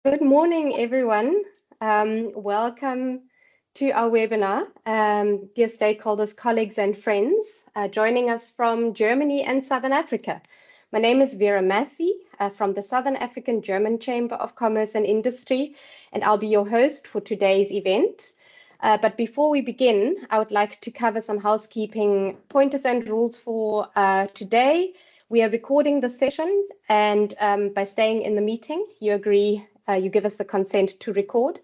Good morning, everyone. Welcome to our webinar. Dear stakeholders, colleagues, and friends joining us from Germany and Southern Africa. My name is Vera Massey from the Southern African German Chamber of Commerce and Industry, and I'll be your host for today's event. But before we begin, I would like to cover some housekeeping pointers and rules for today. We are recording the session, and by staying in the meeting, you agree, you give us the consent to record.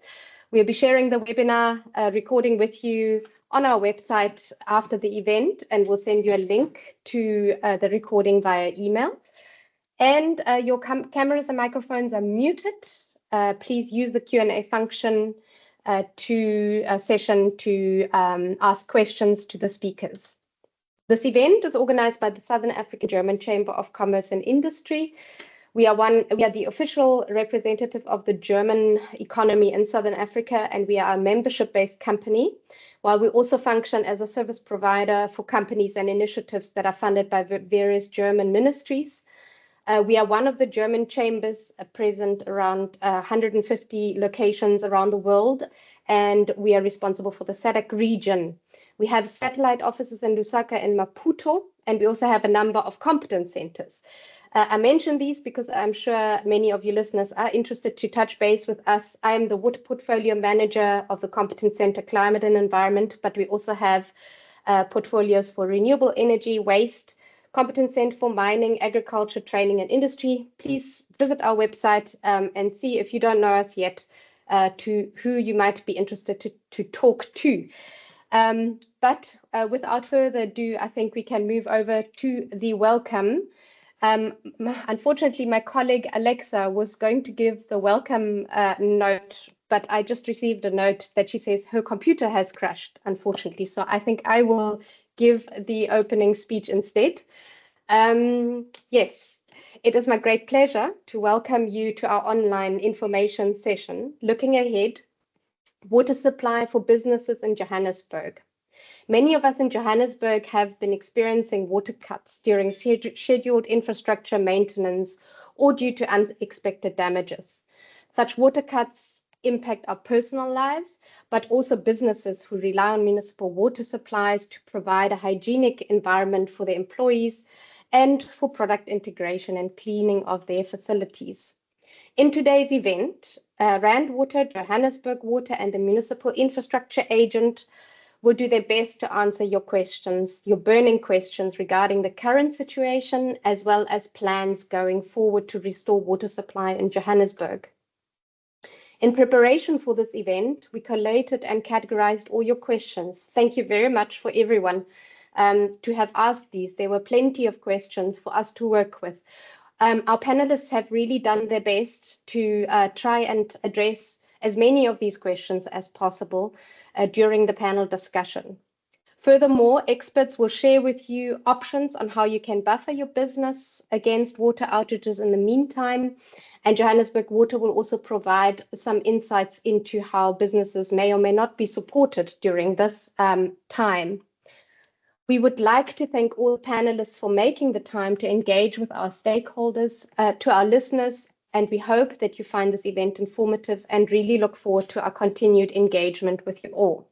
We'll be sharing the webinar recording with you on our website after the event, and we'll send you a link to the recording via email. And your cameras and microphones are muted. Please use the Q&A function session to ask questions to the speakers. This event is organized by the Southern African German Chamber of Commerce and Industry. We are the official representative of the German economy in Southern Africa, and we are a membership-based company, while we also function as a service provider for companies and initiatives that are funded by various German ministries. We are one of the German chambers present around 150 locations around the world, and we are responsible for the SADC region. We have satellite offices in Lusaka and Maputo, and we also have a number of competence centers. I mention these because I'm sure many of you listeners are interested to touch base with us. I am the Water Portfolio Manager of the Competence Center Climate and Environment, but we also have portfolios for renewable energy, waste, Competence Center for Mining, Agriculture, Training and Industry. Please visit our website and see, if you don't know us yet, to who you might be interested to talk to. But without further ado, I think we can move over to the welcome. Unfortunately, my colleague Alexa was going to give the welcome note, but I just received a note that she says her computer has crashed, unfortunately. So I think I will give the opening speech instead. Yes, it is my great pleasure to welcome you to our online information session, Looking Ahead, Water Supply for Businesses in Johannesburg. Many of us in Johannesburg have been experiencing water cuts during scheduled infrastructure maintenance or due to unexpected damages. Such water cuts impact our personal lives, but also businesses who rely on municipal water supplies to provide a hygienic environment for their employees and for product integration and cleaning of their facilities. In today's event, Rand Water, Johannesburg Water, and the Municipal Infrastructure Agent will do their best to answer your questions, your burning questions regarding the current situation, as well as plans going forward to restore water supply in Johannesburg. In preparation for this event, we collated and categorized all your questions. Thank you very much for everyone to have asked these. There were plenty of questions for us to work with. Our panelists have really done their best to try and address as many of these questions as possible during the panel discussion. Furthermore, experts will share with you options on how you can buffer your business against water outages in the meantime, and Johannesburg Water will also provide some insights into how businesses may or may not be supported during this time. We would like to thank all panelists for making the time to engage with our stakeholders, to our listeners, and we hope that you find this event informative and really look forward to our continued engagement with you all.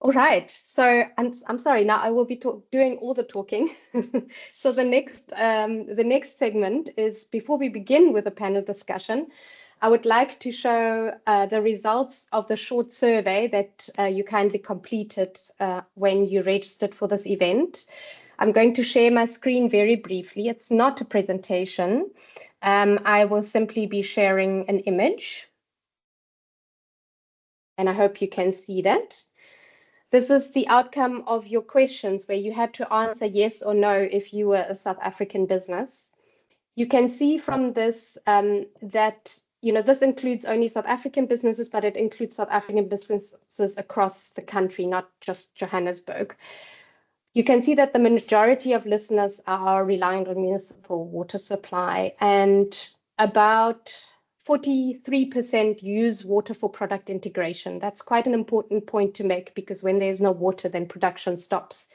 All right, so I'm sorry, now I will be doing all the talking. So the next segment is, before we begin with the panel discussion, I would like to show the results of the short survey that you kindly completed when you registered for this event. I'm going to share my screen very briefly. It's not a presentation. I will simply be sharing an image, and I hope you can see that. This is the outcome of your questions, where you had to answer yes or no if you were a South African business. You can see from this that this includes only South African businesses, but it includes South African businesses across the country, not just Johannesburg. You can see that the majority of listeners are relying on municipal water supply, and about 43% use water for product integration. That's quite an important point to make, because when there's no water, then production stops.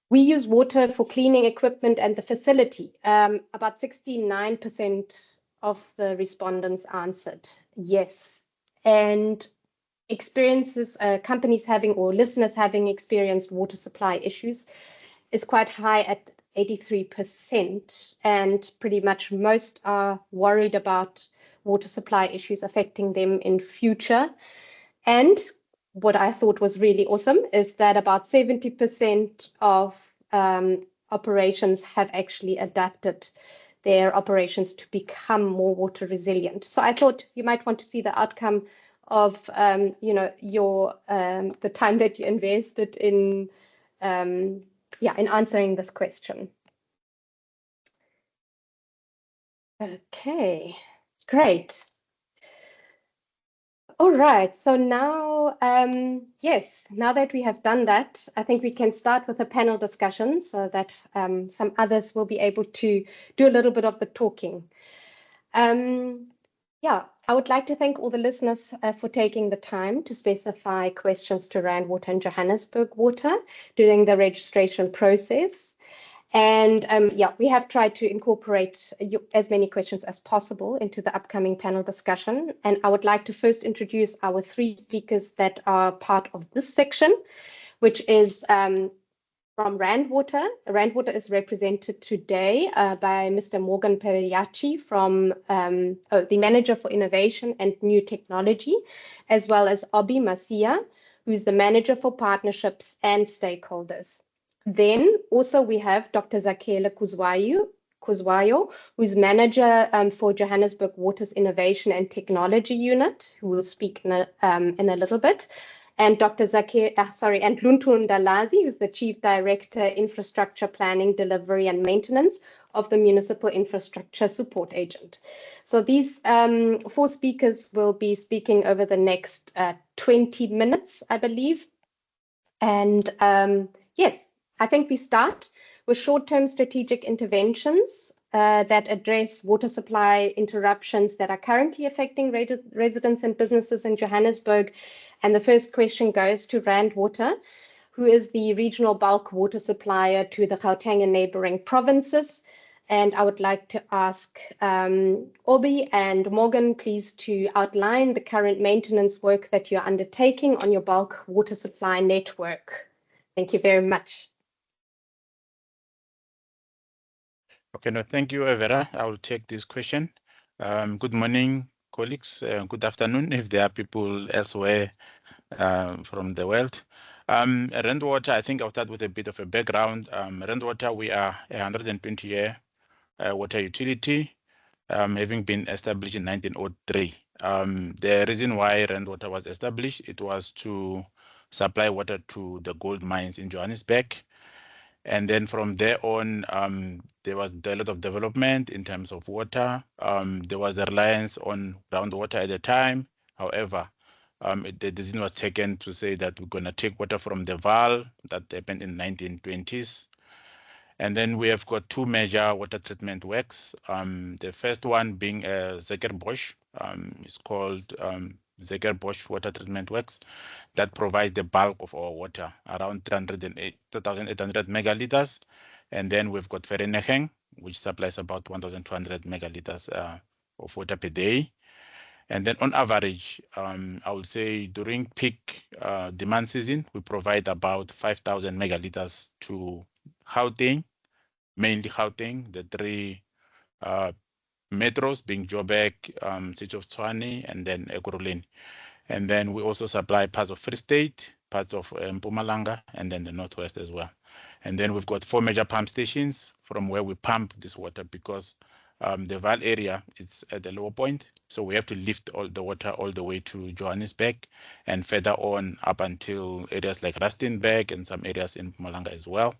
We use water for cleaning equipment and the facility. About 69% of the respondents answered yes. And experiences, companies having or listeners having experienced water supply issues is quite high at 83%. And pretty much most are worried about water supply issues affecting them in future. And what I thought was really awesome is that about 70% of operations have actually adapted their operations to become more water resilient. So I thought you might want to see the outcome of your the time that you invested in in answering this question. Okay, great. All right, so now, yes, now that we have done that, I think we can start with a panel discussion so that some others will be able to do a little bit of the talking. Yeah, I would like to thank all the listeners for taking the time to specify questions to Rand Water and Johannesburg Water during the registration process. And yeah, we have tried to incorporate as many questions as possible into the upcoming panel discussion. And I would like to first introduce our three speakers that are part of this section, which is from Rand Water. Rand Water is represented today by Mr. Morgan Periachi from the Manager for Innovation and New Technology, as well as Obi Masia, who's the Manager for Partnerships and Stakeholders. Then also we have Dr. Zakhele Kuzwayo, who's Manager for Johannesburg Water's Innovation and Technology Unit, who will speak in a little bit. And Dr. and Luntu Ndalazi, who's the Chief Director, Infrastructure Planning, Delivery and Maintenance of the Municipal Infrastructure Support Agent. So these four speakers will be speaking over the next 20 minutes, I believe. And yes, I think we start with short-term strategic interventions that address water supply interruptions that are currently affecting residents and businesses in Johannesburg. And the first question goes to Rand Water, who is the regional bulk water supplier to the Gauteng and neighboring provinces. And I would like to ask Obi and Morgan, please, to outline the current maintenance work that you're undertaking on your bulk water supply network. Thank you very much. Okay, no, thank you, Vera. I will take this question. Good morning, colleagues. Good afternoon, if there are people elsewhere from the world. Rand Water, I think I'll start with a bit of a background. Rand Water, we are a 120-year water utility, having been established in 1903. The reason why Rand Water was established, it was to supply water to the gold mines in Johannesburg. And then from there on, there was a lot of development in terms of water. There was a reliance on groundwater at the time. However, the decision was taken to say that we're going to take water from the Vaal. That happened in the 1920s. And then we have got two major water treatment works. The first one being Zekerbosch. It's called Zekerbosch Water Treatment Works that provides the bulk of our water, around 2,800 megaliters. And then we've got Vereeniging, which supplies about 1,200 megaliters of water per day. And then on average, I would say during peak demand season, we provide about 5,000 megaliters to Gauteng, mainly Gauteng, the three metros being Joburg, City of Tshwane, and then Ekurhuleni. And then we also supply parts of Free State, parts of Mpumalanga, and then the Northwest as well. And then we've got 4 major pump stations from where we pump this water because the Vaal area is at the lower point. So we have to lift all the water all the way to Johannesburg and further on up until areas like Rustenburg and some areas in Mpumalanga as well.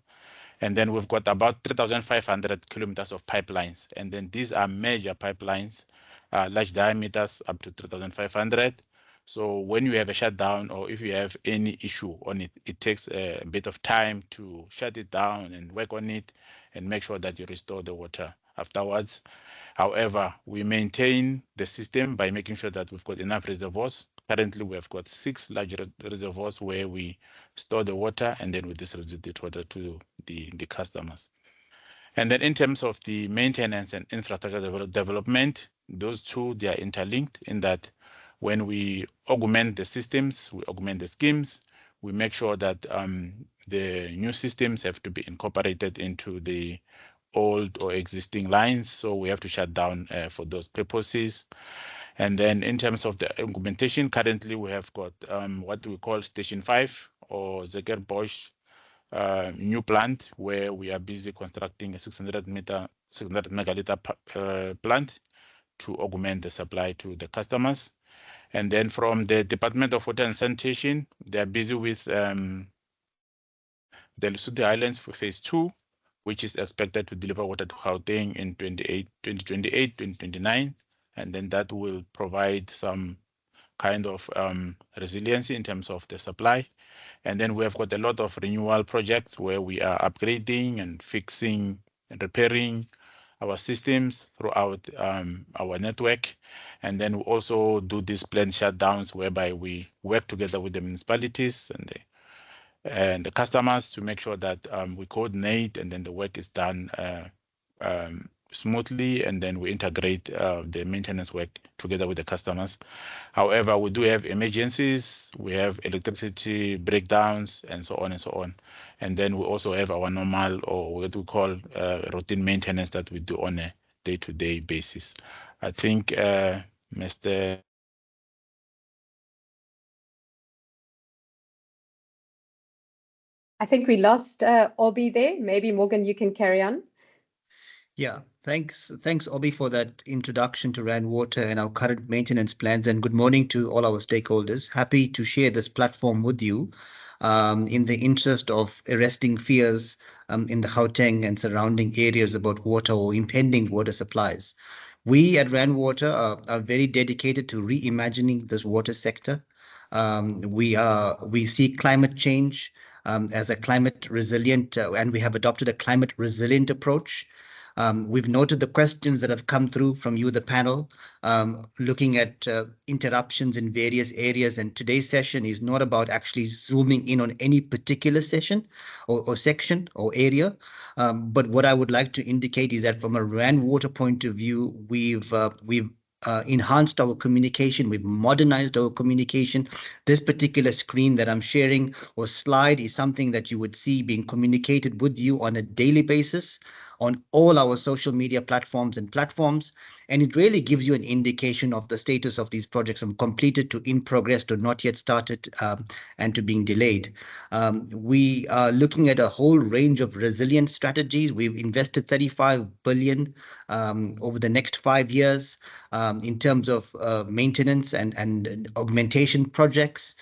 And then we've got about 3,500 kilometers of pipelines. And then these are major pipelines, large diameters up to 3,500. So when you have a shutdown or if you have any issue on it, it takes a bit of time to shut it down and work on it and make sure that you restore the water afterwards. However, we maintain the system by making sure that we've got enough reservoirs. Currently, we have got 6 large reservoirs where we store the water and then we distribute the water to the customers. And then in terms of the maintenance and infrastructure development, those two, they are interlinked in that when we augment the systems, we augment the schemes, we make sure that the new systems have to be incorporated into the old or existing lines. So we have to shut down for those purposes. And then in terms of the augmentation, currently we have got what we call Station 5 or Zekerbosch new plant, where we are busy constructing a 600 megaliter plant to augment the supply to the customers. And then from the Department of Water and Sanitation, they are busy with the Lesotho Islands for phase 2, which is expected to deliver water to Gauteng in 2028, 2029. And then that will provide some kind of resiliency in terms of the supply. And then we have got a lot of renewal projects where we are upgrading and fixing and repairing our systems throughout our network. And then we also do these planned shutdowns whereby we work together with the municipalities and the customers to make sure that we coordinate and then the work is done smoothly, and then we integrate the maintenance work together with the customers. However, we do have emergencies, we have electricity breakdowns, and so on and so on. And then we also have our normal, or what we call routine maintenance that we do on a day-to-day basis. I think Mr. I think we lost Obi there. Maybe Morgan, you can carry on. Yeah, thanks, Obi, for that introduction to Rand Water and our current maintenance plans. And good morning to all our stakeholders. Happy to share this platform with you in the interest of arresting fears in the Gauteng and surrounding areas about water or impending water supplies. We at Rand Water are very dedicated to reimagining this water sector. We see climate change as a climate resilient, and we have adopted a climate resilient approach. We've noted the questions that have come through from you, the panel, looking at interruptions in various areas. And today's session is not about actually zooming in on any particular session or section or area. But what I would like to indicate is that from a Rand Water point of view, we've enhanced our communication, we've modernized our communication. This particular screen that I'm sharing or slide is something that you would see being communicated with you on a daily basis on all our social media platforms. And it really gives you an indication of the status of these projects from completed to in progress to not yet started and to being delayed. We are looking at a whole range of resilient strategies. We've invested 35 billion over the next 5 years in terms of maintenance and augmentation projects.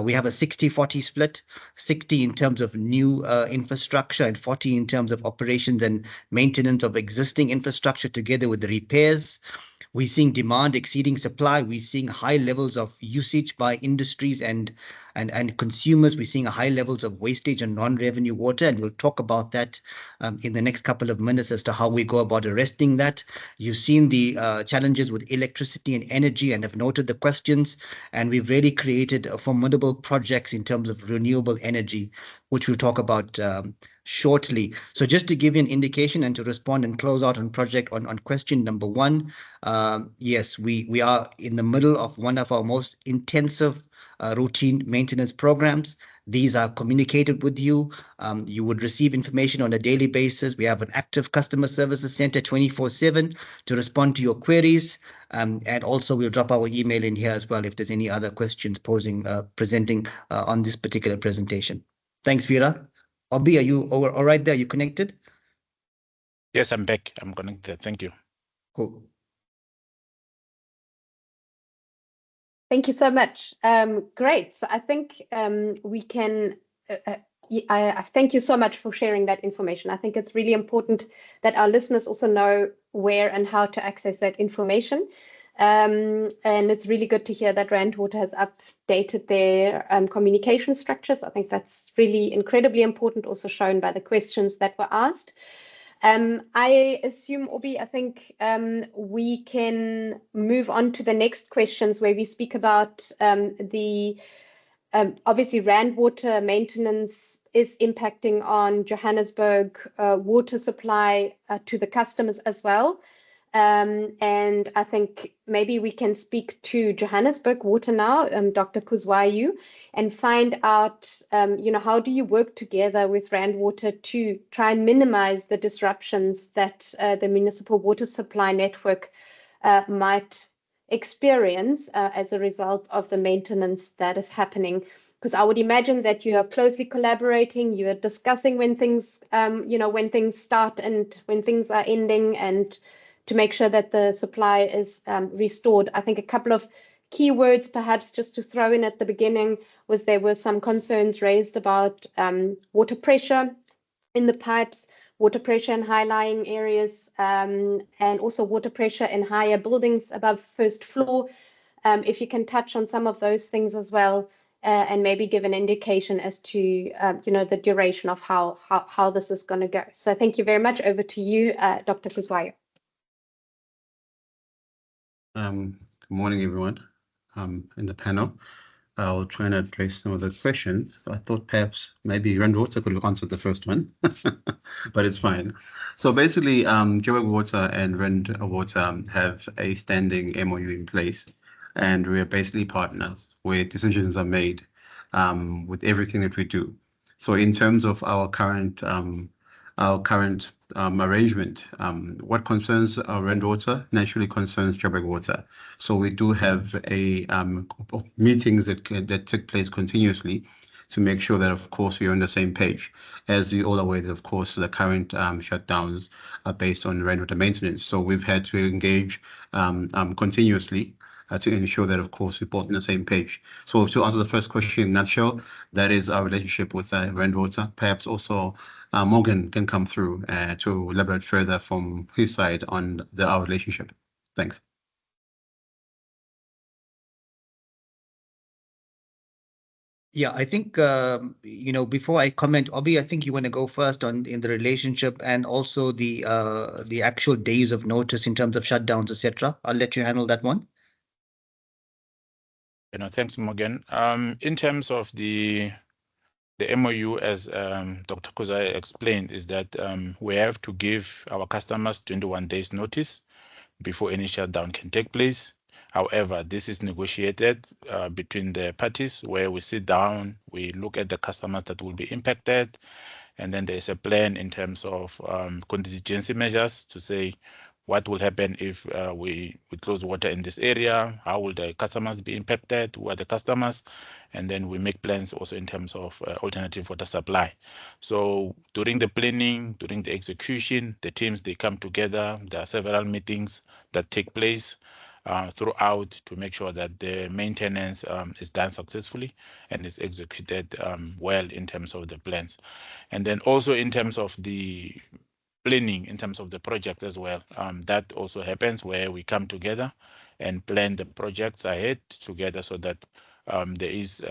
We have a 60-40 split, 60 in terms of new infrastructure and 40 in terms of operations and maintenance of existing infrastructure together with the repairs. We're seeing demand exceeding supply. We're seeing high levels of usage by industries and consumers. We're seeing high levels of wastage and non-revenue water, and we'll talk about that in the next couple of minutes as to how we go about arresting that. You've seen the challenges with electricity and energy and have noted the questions, and we've really created formidable projects in terms of renewable energy, which we'll talk about shortly. So just to give you an indication and to respond and close out on project on question number 1, yes, we are in the middle of one of our most intensive routine maintenance programs. These are communicated with you. You would receive information on a daily basis. We have an active customer services center 24/7 to respond to your queries. And also we'll drop our email in here as well if there's any other questions presenting on this particular presentation. Thanks, Vera. Obi, are you all right there? Are you connected? Yes, I'm back. I'm connected. Thank you. Cool. Thank you so much. Great. So I think we can, I thank you so much for sharing that information. I think it's really important that our listeners also know where and how to access that information. And it's really good to hear that Rand Water has updated their communication structures. I think that's really incredibly important, also shown by the questions that were asked. I assume, Obi, I think we can move on to the next questions where we speak about obviously Rand Water maintenance is impacting on Johannesburg water supply to the customers as well. And I think maybe we can speak to Johannesburg Water now, Dr. Kuzwayo, and find out, how do you work together with Rand Water to try and minimize the disruptions that the municipal water supply network might experience as a result of the maintenance that is happening? Because I would imagine that you are closely collaborating, you are discussing when things, when things start and when things are ending, and to make sure that the supply is restored. I think a couple of keywords perhaps just to throw in at the beginning was there were some concerns raised about water pressure in the pipes, water pressure in high-lying areas, and also water pressure in higher buildings above first floor. If you can touch on some of those things as well, and maybe give an indication as to the duration of how this is going to go. So thank you very much. Over to you, Dr. Kuzwayo. Good morning, everyone. In the panel, I'll try and address some of the questions. I thought perhaps maybe Rand Water could have answered the first one, but it's fine. So basically, Joburg Water and Rand Water have a standing MOU in place, and we are basically partners where decisions are made with everything that we do. So in terms of our current arrangement, what concerns Rand Water naturally concerns Joburg Water. So we do have a meetings that take place continuously to make sure that, of course, we're on the same page. As you all aware, of course, the current shutdowns are based on Rand Water maintenance. So we've had to engage continuously to ensure that, of course, we're both on the same page. So to answer the first question in a nutshell, that is our relationship with Rand Water. Perhaps also Morgan can come through to elaborate further from his side on our relationship. Thanks. Yeah, I think, before I comment, Obi, I think you want to go first in the relationship and also the actual days of notice in terms of shutdowns, etc. I'll let you handle that one. Thanks, Morgan. In terms of the MOU, as Dr. Kuzwayo explained, is that we have to give our customers 21 days notice before any shutdown can take place. However, this is negotiated between the parties where we sit down, we look at the customers that will be impacted, and then there's a plan in terms of contingency measures to say what will happen if we close water in this area, how will the customers be impacted, who are the customers, and then we make plans also in terms of alternative water supply. So during the planning, during the execution, the teams, they come together. There are several meetings that take place throughout to make sure that the maintenance is done successfully and is executed well in terms of the plans. And then also in terms of the planning, in terms of the project as well, that also happens where we come together and plan the projects ahead together so that there is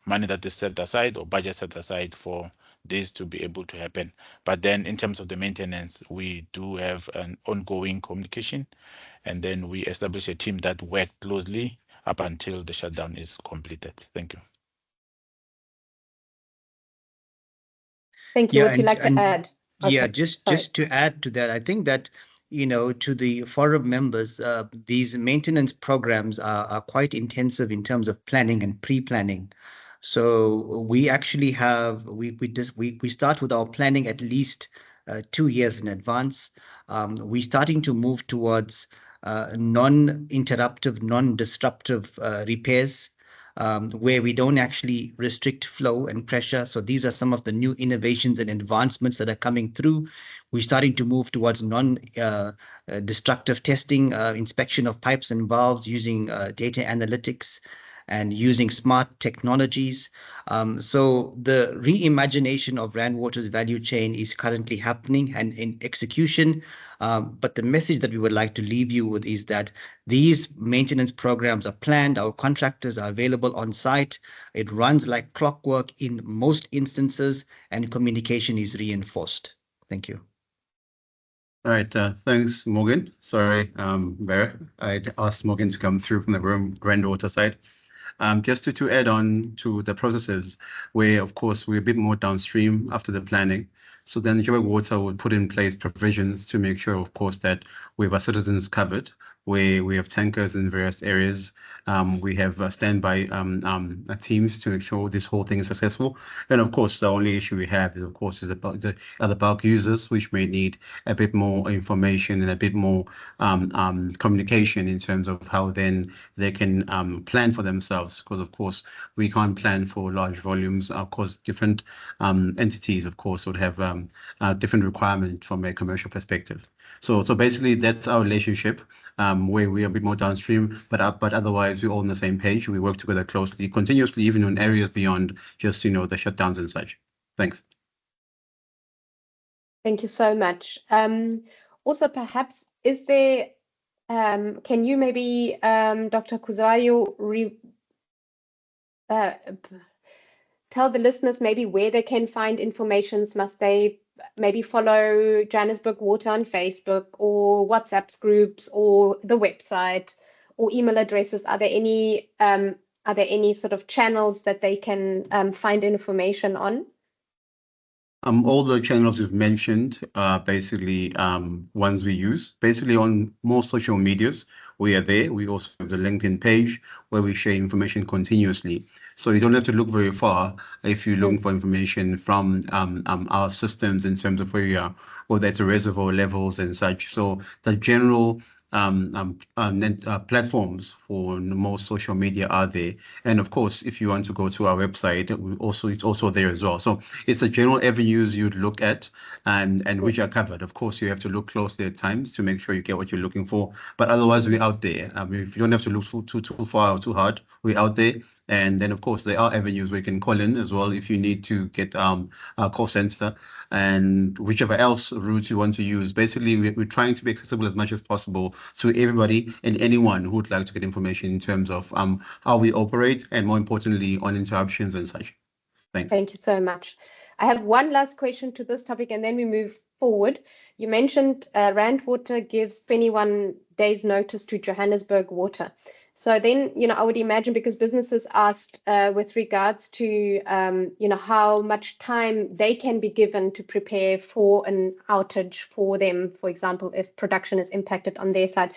money that is set aside or budget set aside for this to be able to happen. But then in terms of the maintenance, we do have an ongoing communication, and then we establish a team that work closely up until the shutdown is completed. Thank you. Thank you. Would you like to add? Yeah, Okay, just to add to that, I think that, to the forum members, these maintenance programs are quite intensive in terms of planning and pre-planning. So we actually have, we start with our planning at least 2 years in advance. We're starting to move towards non-interruptive, non-disruptive repairs, where we don't actually restrict flow and pressure. So these are some of the new innovations and advancements that are coming through. We're starting to move towards non-destructive testing, inspection of pipes and valves using data analytics and using smart technologies. So the reimagination of Rand Water's value chain is currently happening and in execution. But the message that we would like to leave you with is that these maintenance programs are planned. Our contractors are available on site. It runs like clockwork in most instances, and communication is reinforced. Thank you. All right, thanks, Morgan. Sorry, Vera, I'd asked Morgan to come through from the Rand Water side. Just to add on to the processes where, of course, we're a bit more downstream after the planning. So then Joburg Water would put in place provisions to make sure, of course, that we have our citizens covered, where we have tankers in various areas. We have standby teams to make sure this whole thing is successful. And of course, the only issue we have is, of course, is about the other bulk users, which may need a bit more information and a bit more communication in terms of how then they can plan for themselves. Because, of course, we can't plan for large volumes. Of course, different entities, of course, would have different requirements from a commercial perspective. So basically, that's our relationship, where we are a bit more downstream, but otherwise we're all on the same page. We work together closely, continuously, even in areas beyond just, the shutdowns and such. Thanks. Thank you so much. Also, perhaps, is there, can you maybe, Dr. Kuzayo, tell the listeners maybe where they can find information? Must they maybe follow Johannesburg Water on Facebook or WhatsApp groups or the website or email addresses? Are there any sort of channels that they can find information on? All the channels you've mentioned are basically ones we use. Basically, on most social medias, we are there. We also have the LinkedIn page where we share information continuously. So you don't have to look very far if you're looking for information from our systems in terms of where we are, whether it's reservoir levels and such. So the general platforms for most social media are there. And of course, if you want to go to our website, it's also there as well. So it's the general avenues you'd look at and which are covered. Of course, you have to look closely at times to make sure you get what you're looking for. But otherwise, we're out there. If you don't have to look too far or too hard, we're out there. And then, of course, there are avenues where you can call in as well if you need to get our call center and whichever else route you want to use. Basically, we're trying to be accessible as much as possible to everybody and anyone who would like to get information in terms of how we operate and, more importantly, on interruptions and such. Thanks. Thank you so much. I have one last question to this topic and then we move forward. You mentioned Rand Water gives 21 days notice to Johannesburg Water. So then, I would imagine, because businesses asked with regards to, how much time they can be given to prepare for an outage for them, for example, if production is impacted on their side.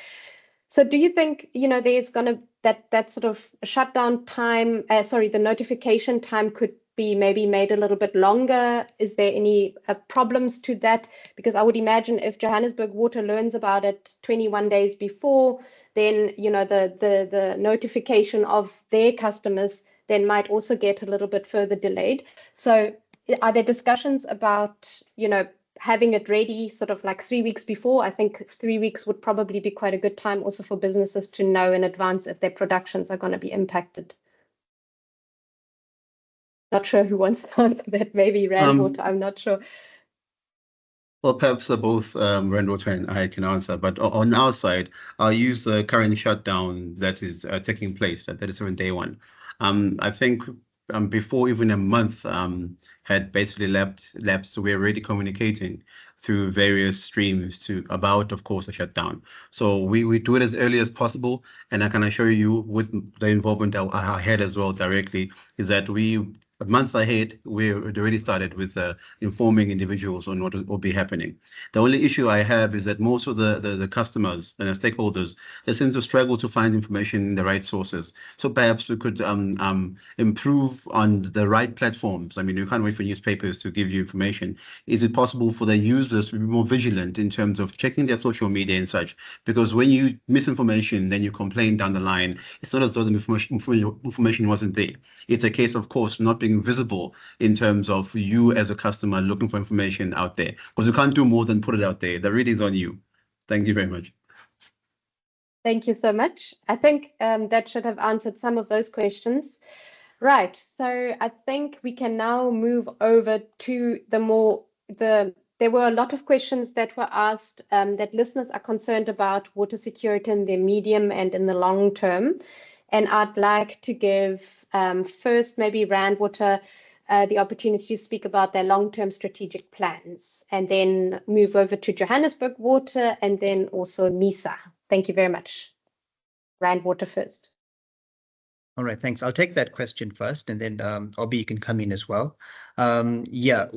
So do you think, there's going to, that sort of shutdown time, the notification time could be maybe made a little bit longer? Is there any problems to that? Because I would imagine if Johannesburg Water learns about it 21 days before, then the notification of their customers then might also get a little bit further delayed. So are there discussions about having it ready sort of like 3 weeks before? I think 3 weeks would probably be quite a good time also for businesses to know in advance if their productions are going to be impacted. Not sure who wants to answer that. Maybe Rand Water, I'm not sure. Well, perhaps both Rand Water and I can answer, but on our side, I'll use the current shutdown that is taking place, that is 7-day one. I think before even a month had basically lapsed, we're already communicating through various streams about, of course, the shutdown. So we do it as early as possible, and I can assure you, with the involvement I had as well directly, is that a month ahead, we already started with informing individuals on what will be happening. The only issue I have is that most of the customers and the stakeholders, they seem to struggle to find information in the right sources. So perhaps we could improve on the right platforms. I mean, you can't wait for newspapers to give you information. Is it possible for the users to be more vigilant in terms of checking their social media and such? Because when you miss information, then you complain down the line. It's not as though the information wasn't there. It's a case, of course, not being visible in terms of you as a customer looking for information out there, because you can't do more than put it out there. The reading's on you. Thank you very much. Thank you so much. I think that should have answered some of those questions. Right, so I think we can now move over to there were a lot of questions that were asked that listeners are concerned about water security in the medium and in the long term. And I'd like to give first maybe Rand Water the opportunity to speak about their long-term strategic plans, and then move over to Johannesburg Water and then also NISA. Thank you very much. Rand Water first. All right, thanks. I'll take that question first, and then Obi, you can come in as well. Yeah,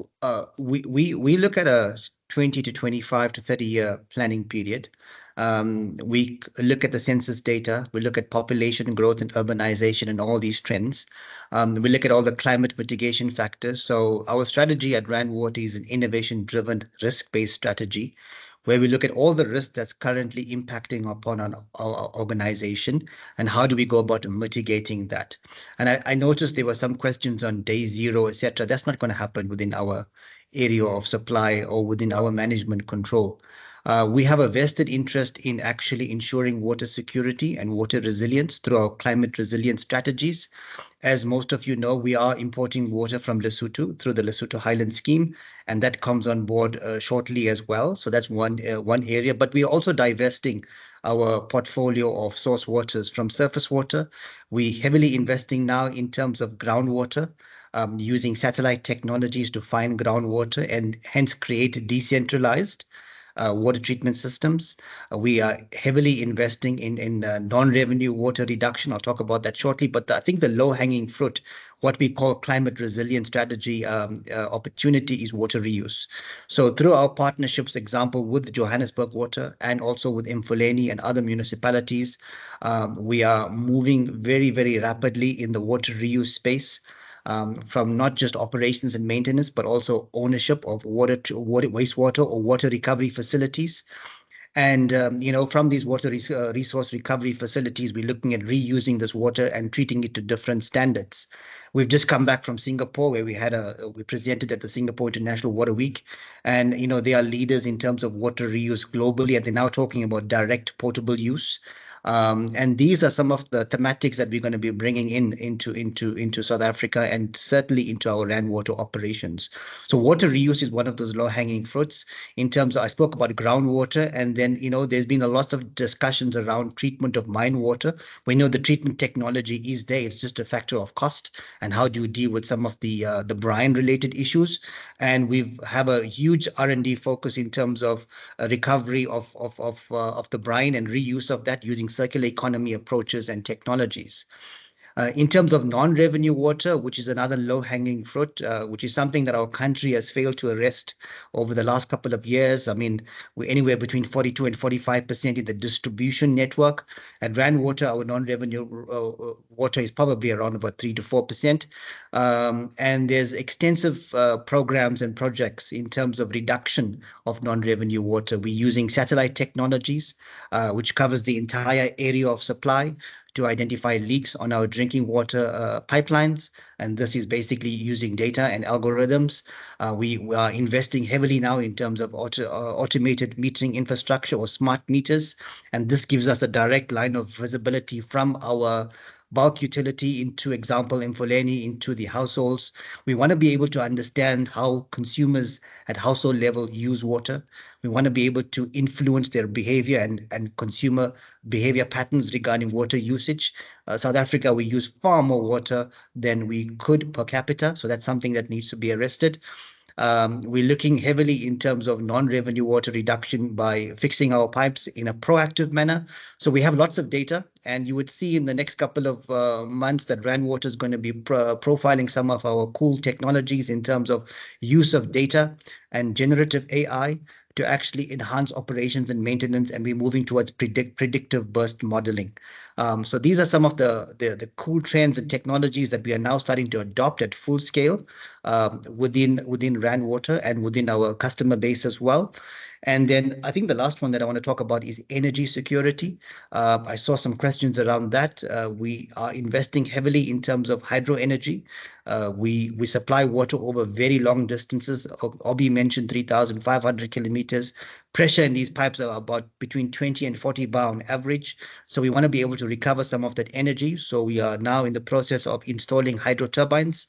we look at a 20 to 25 to 30-year planning period. We look at the census data, we look at population growth and urbanization and all these trends. We look at all the climate mitigation factors. So our strategy at Rand Water is an innovation-driven, risk-based strategy, where we look at all the risks that's currently impacting upon our organization and how do we go about mitigating that. And I noticed there were some questions on day zero, etc. That's not going to happen within our area of supply or within our management control. We have a vested interest in actually ensuring water security and water resilience through our climate resilience strategies. As most of you know, we are importing water from Lesotho through the Lesotho Highland Scheme, and that comes on board shortly as well. So that's one area. But we are also divesting our portfolio of source waters from surface water. We're heavily investing now in terms of groundwater, using satellite technologies to find groundwater and hence create decentralized water treatment systems. We are heavily investing in non-revenue water reduction. I'll talk about that shortly. But I think the low-hanging fruit, what we call climate resilience strategy opportunity, is water reuse. So through our partnerships, example with Johannesburg Water and also with Mfuleni and other municipalities, we are moving very, very rapidly in the water reuse space. From not just operations and maintenance, but also ownership of wastewater or water recovery facilities. And, from these water resource recovery facilities, we're looking at reusing this water and treating it to different standards. We've just come back from Singapore, where we presented at the Singapore International Water Week. And, they are leaders in terms of water reuse globally, and they're now talking about direct potable use. And these are some of the thematics that we're going to be bringing into South Africa and certainly into our Rand Water operations. So water reuse is one of those low-hanging fruits. In terms of, I spoke about groundwater, and then there's been a lot of discussions around treatment of mine water. We know the treatment technology is there. It's just a factor of cost and how do you deal with some of the brine-related issues. And we have a huge R&D focus in terms of recovery of the brine and reuse of that using circular economy approaches and technologies. In terms of non-revenue water, which is another low-hanging fruit, which is something that our country has failed to arrest over the last couple of years. I mean, we're anywhere between 42 and 45% in the distribution network. At Rand Water, our non-revenue water is probably around about 3 to 4%. And there's extensive programs and projects in terms of reduction of non-revenue water. We're using satellite technologies, which covers the entire area of supply, to identify leaks on our drinking water pipelines. And this is basically using data and algorithms. We are investing heavily now in terms of automated metering infrastructure or smart meters. And this gives us a direct line of visibility from our bulk utility into, example, Mfuleni, into the households. We want to be able to understand how consumers at household level use water. We want to be able to influence their behavior and consumer behavior patterns regarding water usage. South Africa, we use far more water than we could per capita. So that's something that needs to be arrested. We're looking heavily in terms of non-revenue water reduction by fixing our pipes in a proactive manner. So we have lots of data, and you would see in the next couple of months that Rand Water is going to be profiling some of our cool technologies in terms of use of data and generative AI to actually enhance operations and maintenance, and we're moving towards predictive burst modeling. So these are some of the cool trends and technologies that we are now starting to adopt at full scale within Rand Water and within our customer base as well. And then I think the last one that I want to talk about is energy security. I saw some questions around that. We are investing heavily in terms of hydro energy. We supply water over very long distances. Obi mentioned 3,500 kilometers. Pressure in these pipes are about between 20 and 40 bar on average. So we want to be able to recover some of that energy. So we are now in the process of installing hydro turbines.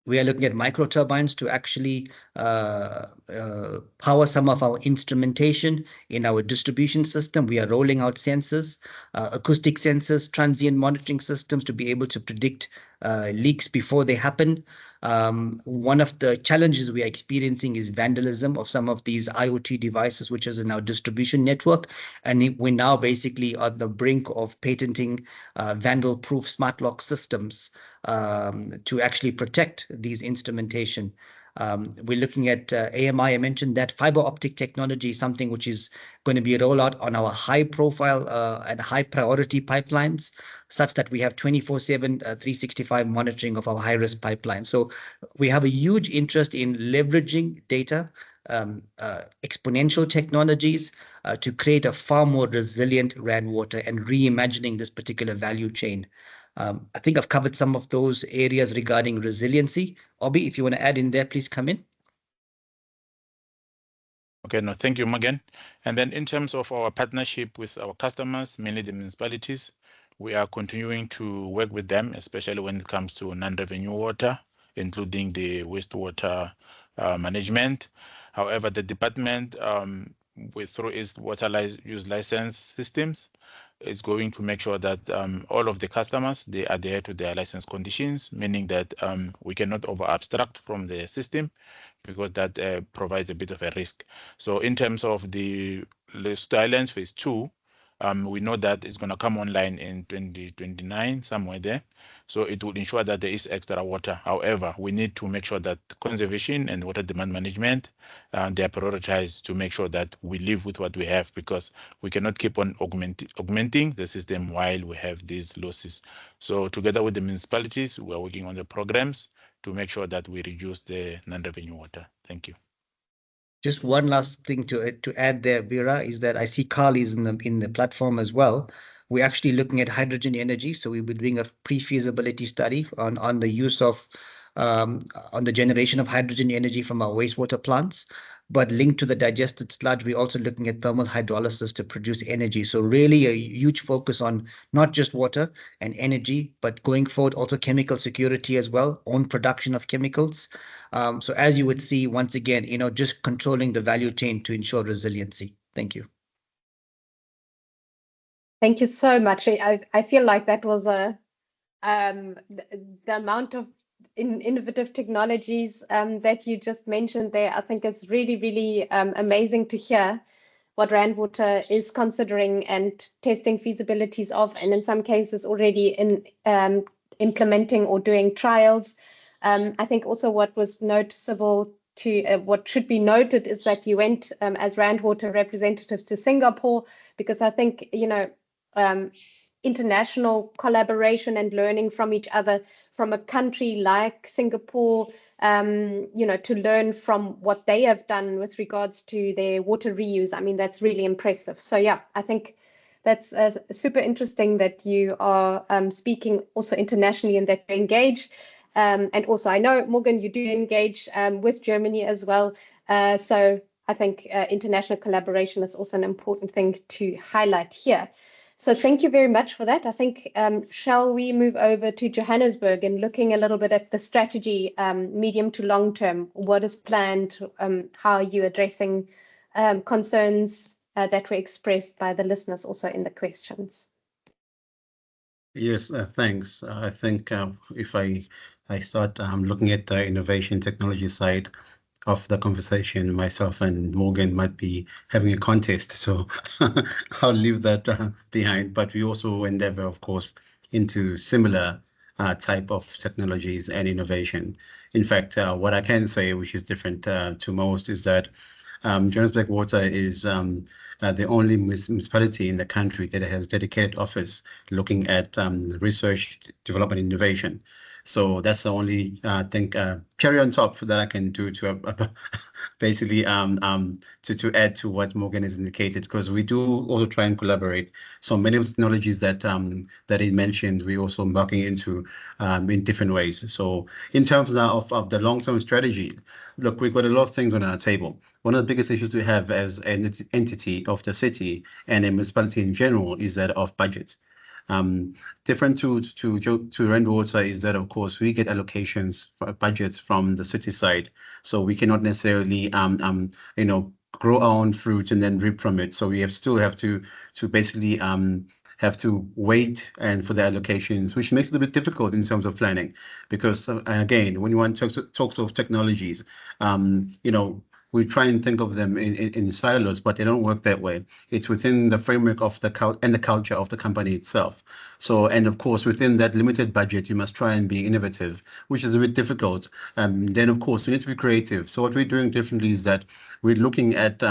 We are looking at micro turbines to actually power some of our instrumentation in our distribution system. We are rolling out sensors, acoustic sensors, transient monitoring systems to be able to predict leaks before they happen. One of the challenges we are experiencing is vandalism of some of these IoT devices, which is in our distribution network. And we're now basically on the brink of patenting vandal-proof smart lock systems to actually protect these instrumentation. We're looking at AMI. I mentioned that fiber optic technology is something which is going to be rolled out on our high profile and high priority pipelines, such that we have 24/7, 365 monitoring of our high risk pipeline. So we have a huge interest in leveraging data, exponential technologies to create a far more resilient Rand Water and reimagining this particular value chain. I think I've covered some of those areas regarding resiliency. Obi, if you want to add in there, please come in. Okay, no, thank you, Morgan. And then in terms of our partnership with our customers, mainly the municipalities, we are continuing to work with them, especially when it comes to non-revenue water, including the wastewater management. However, the department, through its water use license systems, is going to make sure that all of the customers, they adhere to their license conditions, meaning that we cannot over abstract from the system, because that provides a bit of a risk. So in terms of the Lesotho Islands phase 2, we know that it's going to come online in 2029, somewhere there. So it will ensure that there is extra water. However, we need to make sure that conservation and water demand management, they are prioritized to make sure that we live with what we have, because we cannot keep on augmenting the system while we have these losses. So together with the municipalities, we are working on the programs to make sure that we reduce the non-revenue water. Thank you. Just one last thing to add there, Vera, is that I see Carl is in the platform as well. We're actually looking at hydrogen energy, so we'll be doing a pre-feasibility study on the use of on the generation of hydrogen energy from our wastewater plants. But linked to the digested sludge, we're also looking at thermal hydrolysis to produce energy. So really a huge focus on not just water and energy, but going forward also chemical security as well, own production of chemicals. So as you would see, once again, just controlling the value chain to ensure resiliency. Thank you. Thank you so much. I feel like that was the amount of innovative technologies that you just mentioned there. I think it's really, really amazing to hear what Rand Water is considering and testing feasibilities of, and in some cases already in implementing or doing trials. I think also what was noticeable to what should be noted is that you went as Rand Water representatives to Singapore, because I think, international collaboration and learning from each other from a country like Singapore, to learn from what they have done with regards to their water reuse. I mean, that's really impressive. So yeah, I think that's super interesting that you are speaking also internationally and that you engage. And also, I know, Morgan, you do engage with Germany as well. So I think international collaboration is also an important thing to highlight here. So thank you very much for that. I think, shall we move over to Johannesburg and looking a little bit at the strategy, medium to long term, what is planned, how are you addressing concerns that were expressed by the listeners also in the questions? Yes, thanks. I think if I start looking at the innovation technology side of the conversation, myself and Morgan might be having a contest, so I'll leave that behind. But we also endeavor, of course, into similar type of technologies and innovation. In fact, what I can say, which is different to most, is that Johannesburg Water is the only municipality in the country that has dedicated office looking at research, development, innovation. So that's the only cherry on top that I can do to basically to add to what Morgan has indicated, because we do also try and collaborate. So many of the technologies that he mentioned, we also embarking into in different ways. So in terms of the long-term strategy, look, we've got a lot of things on our table. One of the biggest issues we have as an entity of the city and a municipality in general is that of budget. Different to Rand Water is that, of course, we get allocations for budgets from the city side, so we cannot necessarily grow our own fruit and then reap from it. So we still have to basically have to wait and for the allocations, which makes it a bit difficult in terms of planning. Because again, when one talks of technologies, we try and think of them in silos, but they don't work that way. It's within the framework of the culture of the company itself. So, and of course, within that limited budget, you must try and be innovative, which is a bit difficult. Then, of course, we need to be creative. So what we're doing differently is that we're looking at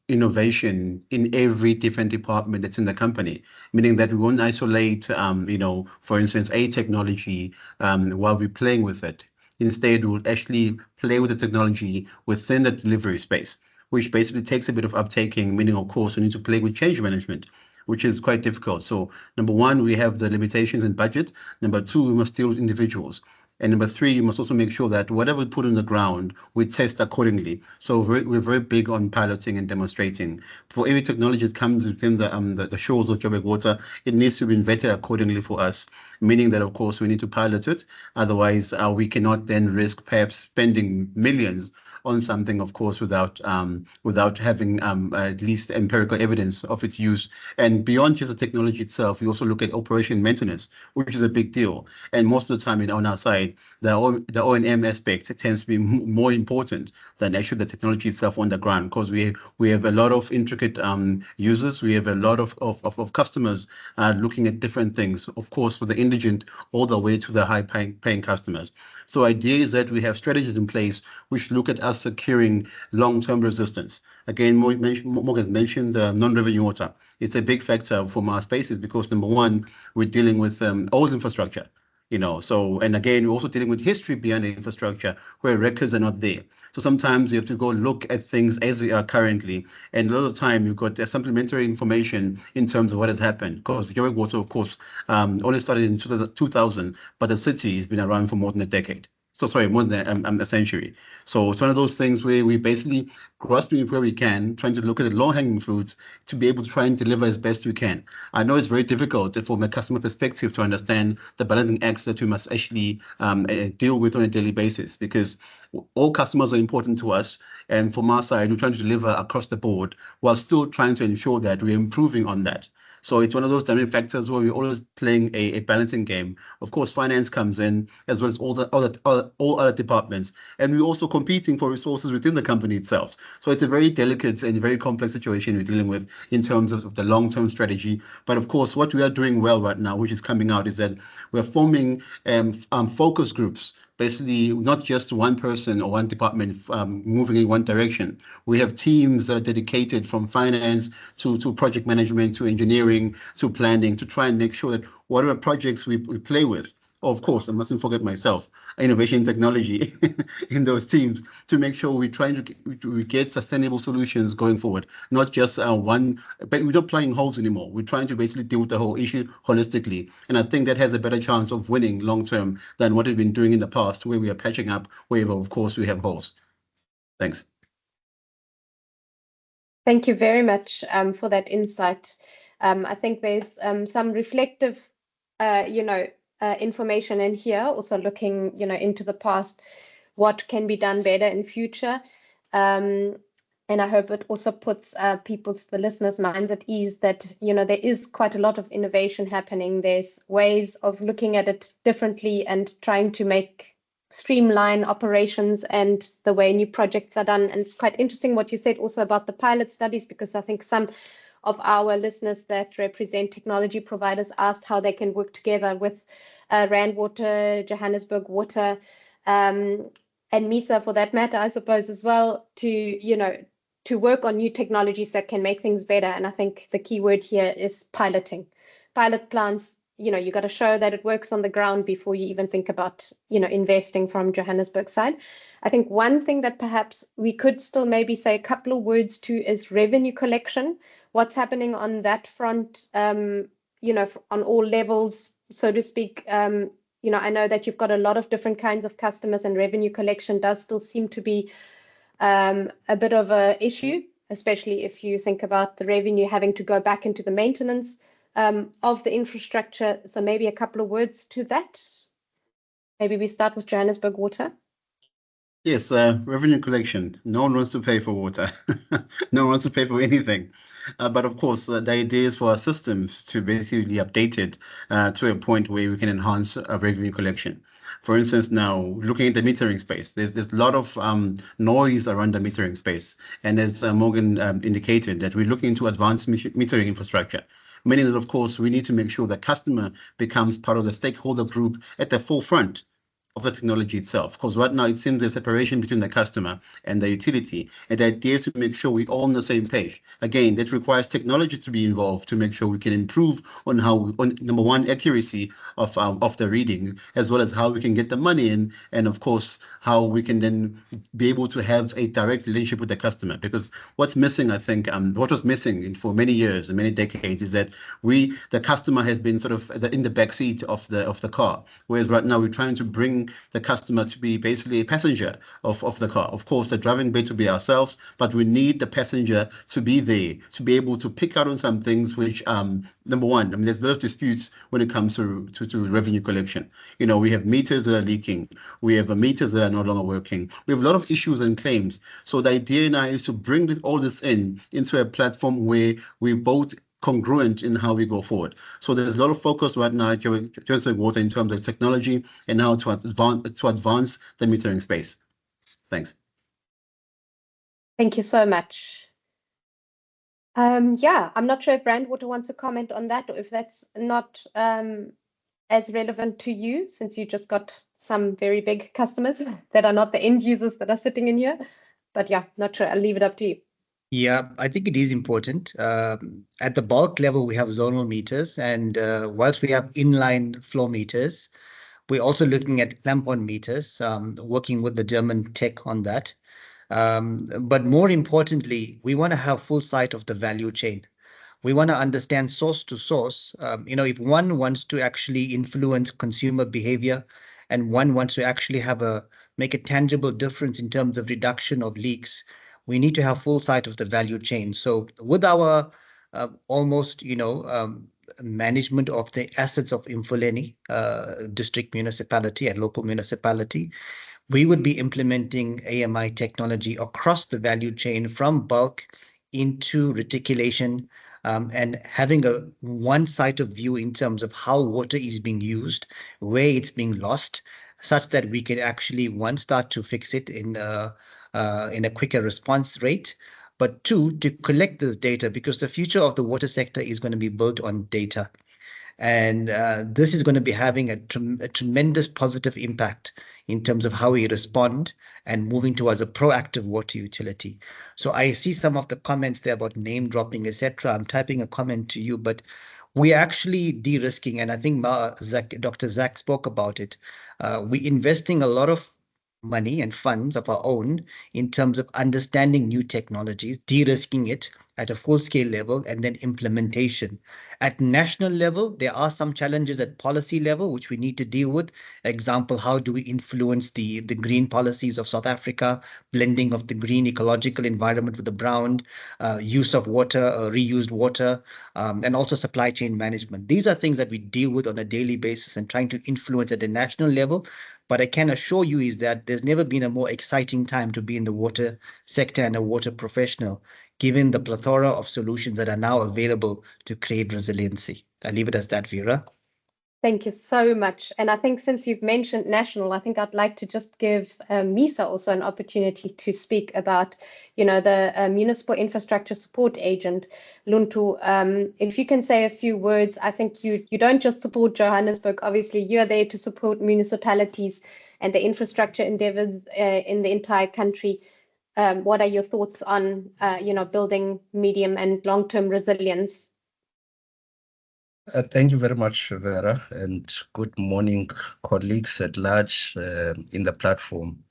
innovation in every different department that's in the company, meaning that we won't isolate, for instance, a technology while we're playing with it. Instead, we'll actually play with the technology within the delivery space, which basically takes a bit of uptaking, meaning, of course, we need to play with change management, which is quite difficult. So number one, we have the limitations in budget. Number two, we must deal with individuals. And number three, you must also make sure that whatever we put on the ground, we test accordingly. So we're very big on piloting and demonstrating. For every technology that comes within the shores of Joburg Water, it needs to be vetted accordingly for us, meaning that, of course, we need to pilot it. Otherwise, we cannot then risk perhaps spending millions on something, of course, without having at least empirical evidence of its use. And beyond just the technology itself, we also look at operation maintenance, which is a big deal. And most of the time on our side, the O&M aspect tends to be more important than actually the technology itself on the ground, because we have a lot of intricate users. We have a lot of customers looking at different things, of course, for the indigent all the way to the high-paying customers. So idea is that we have strategies in place which look at us securing long-term resistance. Again, Morgan's mentioned non-revenue water. It's a big factor for our spaces because, number one, we're dealing with old infrastructure. And again, we're also dealing with history behind the infrastructure where records are not there. So sometimes you have to go look at things as they are currently. And a lot of the time you've got supplementary information in terms of what has happened. Because Joburg Water, of course, only started in 2000, but the city has been around for more than a decade. So sorry, more than a century. So it's one of those things where we basically grasping where we can, trying to look at the low-hanging fruits to be able to try and deliver as best we can. I know it's very difficult from a customer perspective to understand the balancing acts that we must actually deal with on a daily basis, because all customers are important to us. And from our side, we're trying to deliver across the board while still trying to ensure that we're improving on that. So it's one of those dynamic factors where we're always playing a balancing game. Of course, finance comes in as well as all other departments. And we're also competing for resources within the company itself. So it's a very delicate and very complex situation we're dealing with in terms of the long-term strategy. But of course, what we are doing well right now, which is coming out, is that we're forming focus groups. Basically, not just one person or one department moving in one direction. We have teams that are dedicated from finance to project management, to engineering, to planning, to try and make sure that whatever projects we play with, of course, I mustn't forget myself, innovation technology in those teams, to make sure we're trying to get sustainable solutions going forward, not just one, but we're not playing holes anymore. We're trying to basically deal with the whole issue holistically. And I think that has a better chance of winning long term than what we've been doing in the past, where we are patching up, where, of course, we have holes. Thanks. Thank you very much for that insight. I think there's some reflective, information in here, also looking, into the past, what can be done better in future. And I hope it also puts the listeners' minds at ease that, there is quite a lot of innovation happening. There's ways of looking at it differently and trying to streamline operations and the way new projects are done. And it's quite interesting what you said also about the pilot studies, because I think some of our listeners that represent technology providers asked how they can work together with Rand Water, Johannesburg Water, and MISA for that matter, I suppose, as well, to work on new technologies that can make things better. And I think the key word here is piloting. Pilot plants, you got to show that it works on the ground before you even think about, investing from Johannesburg side. I think one thing that perhaps we could still maybe say a couple of words to is revenue collection. What's happening on that front, on all levels, so to speak. I know that you've got a lot of different kinds of customers, and revenue collection does still seem to be a bit of an issue, especially if you think about the revenue having to go back into the maintenance of the infrastructure. So maybe a couple of words to that. Maybe we start with Johannesburg Water. Yes, revenue collection. No one wants to pay for water. No one wants to pay for anything. But of course, the idea is for our systems to basically be updated to a point where we can enhance revenue collection. For instance, now looking at the metering space, there's a lot of noise around the metering space. And as Morgan indicated, that we're looking into advanced metering infrastructure. Meaning that, of course, we need to make sure the customer becomes part of the stakeholder group at the forefront of the technology itself. Because right now it seems there's separation between the customer and the utility. And the idea is to make sure we're all on the same page. Again, that requires technology to be involved to make sure we can improve on how, number one, accuracy of the reading, as well as how we can get the money in, and of course, how we can then be able to have a direct relationship with the customer. Because what's missing, I think, what was missing for many years and many decades is that the customer has been sort of in the backseat of the car, whereas right now we're trying to bring the customer to be basically a passenger of the car. Of course, the driving bit to be ourselves, but we need the passenger to be there, to be able to pick out on some things which, number one, I mean, there's a lot of disputes when it comes to revenue collection. You know, we have meters that are leaking. We have meters that are no longer working. We have a lot of issues and claims. So the idea now is to bring all this into a platform where we both congruent in how we go forward. So there's a lot of focus right now at Johannesburg Water in terms of technology and how to advance the metering space. Thanks. Thank you so much. Yeah, I'm not sure if Randwater wants to comment on that, or if that's not as relevant to you, since you just got some very big customers that are not the end users that are sitting in here. But yeah, not sure. I'll leave it up to you. Yeah, I think it is important. At the bulk level, we have zonal meters, and whilst we have inline flow meters, we're also looking at clamp-on meters, working with the German tech on that. But more importantly, we want to have full sight of the value chain. We want to understand source to source. If one wants to actually influence consumer behavior and one wants to actually make a tangible difference in terms of reduction of leaks, we need to have full sight of the value chain. So with our almost, management of the assets of Mfuleni district municipality and local municipality, we would be implementing AMI technology across the value chain from bulk into reticulation, and having a one-sided view in terms of how water is being used, where it's being lost, such that we can actually, one, start to fix it in a quicker response rate, but two, to collect this data, because the future of the water sector is going to be built on data. And this is going to be having a tremendous positive impact in terms of how we respond and moving towards a proactive water utility. So I see some of the comments there about name dropping, etc. I'm typing a comment to you, but we're actually de-risking, and I think Dr. Zach spoke about it. We're investing a lot of money and funds of our own in terms of understanding new technologies, de-risking it at a full-scale level, and then implementation. At national level, there are some challenges at policy level, which we need to deal with. Example, how do we influence the green policies of South Africa, blending of the green ecological environment with the brown, use of water, reused water, and also supply chain management. These are things that we deal with on a daily basis and trying to influence at the national level. But I can assure you is that there's never been a more exciting time to be in the water sector and a water professional, given the plethora of solutions that are now available to create resiliency. I'll leave it as that, Vera. Thank you so much. And I think since you've mentioned national, I think I'd like to just give MISA also an opportunity to speak about, the Municipal Infrastructure Support Agent, Luntu. If you can say a few words, I think you don't just support Johannesburg. Obviously, you're there to support municipalities and the infrastructure endeavors in the entire country. What are your thoughts on, building medium and long-term resilience? Thank you very much, Vera, and good morning, colleagues at large in the platform.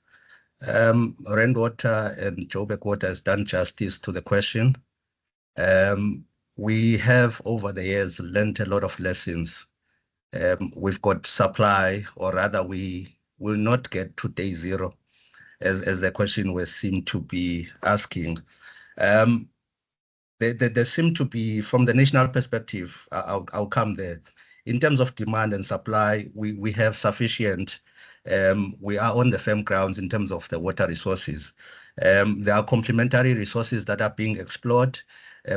Randwater and Joburg Water has done justice to the question. We have, over the years, learned a lot of lessons. We've got supply, or rather we will not get to day zero, as the question was seemed to be asking. There seem to be, from the national perspective, I'll come there. In terms of demand and supply, we have sufficient. We are on the firm grounds in terms of the water resources. There are complementary resources that are being explored.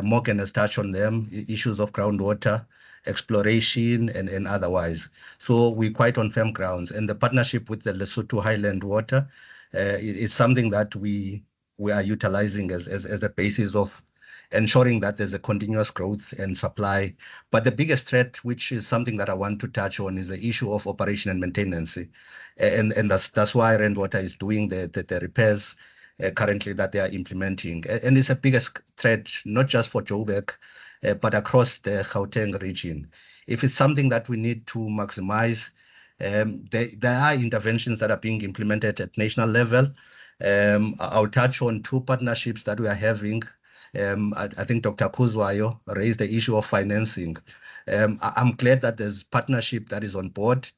Morgan has touched on them, issues of groundwater, exploration, and otherwise. So we're quite on firm grounds. And the partnership with the Lesotho Highland Water is something that we are utilizing as a basis of ensuring that there's a continuous growth and supply. But the biggest threat, which is something that I want to touch on, is the issue of operation and maintenance. And that's why Rand Water is doing the repairs currently that they are implementing. And it's the biggest threat, not just for Joburg, but across the Gauteng region. If it's something that we need to maximize, there are interventions that are being implemented at national level. I'll touch on two partnerships that we are having. I think Dr. Kuzwayo raised the issue of financing. I'm glad that there's partnership that is on board.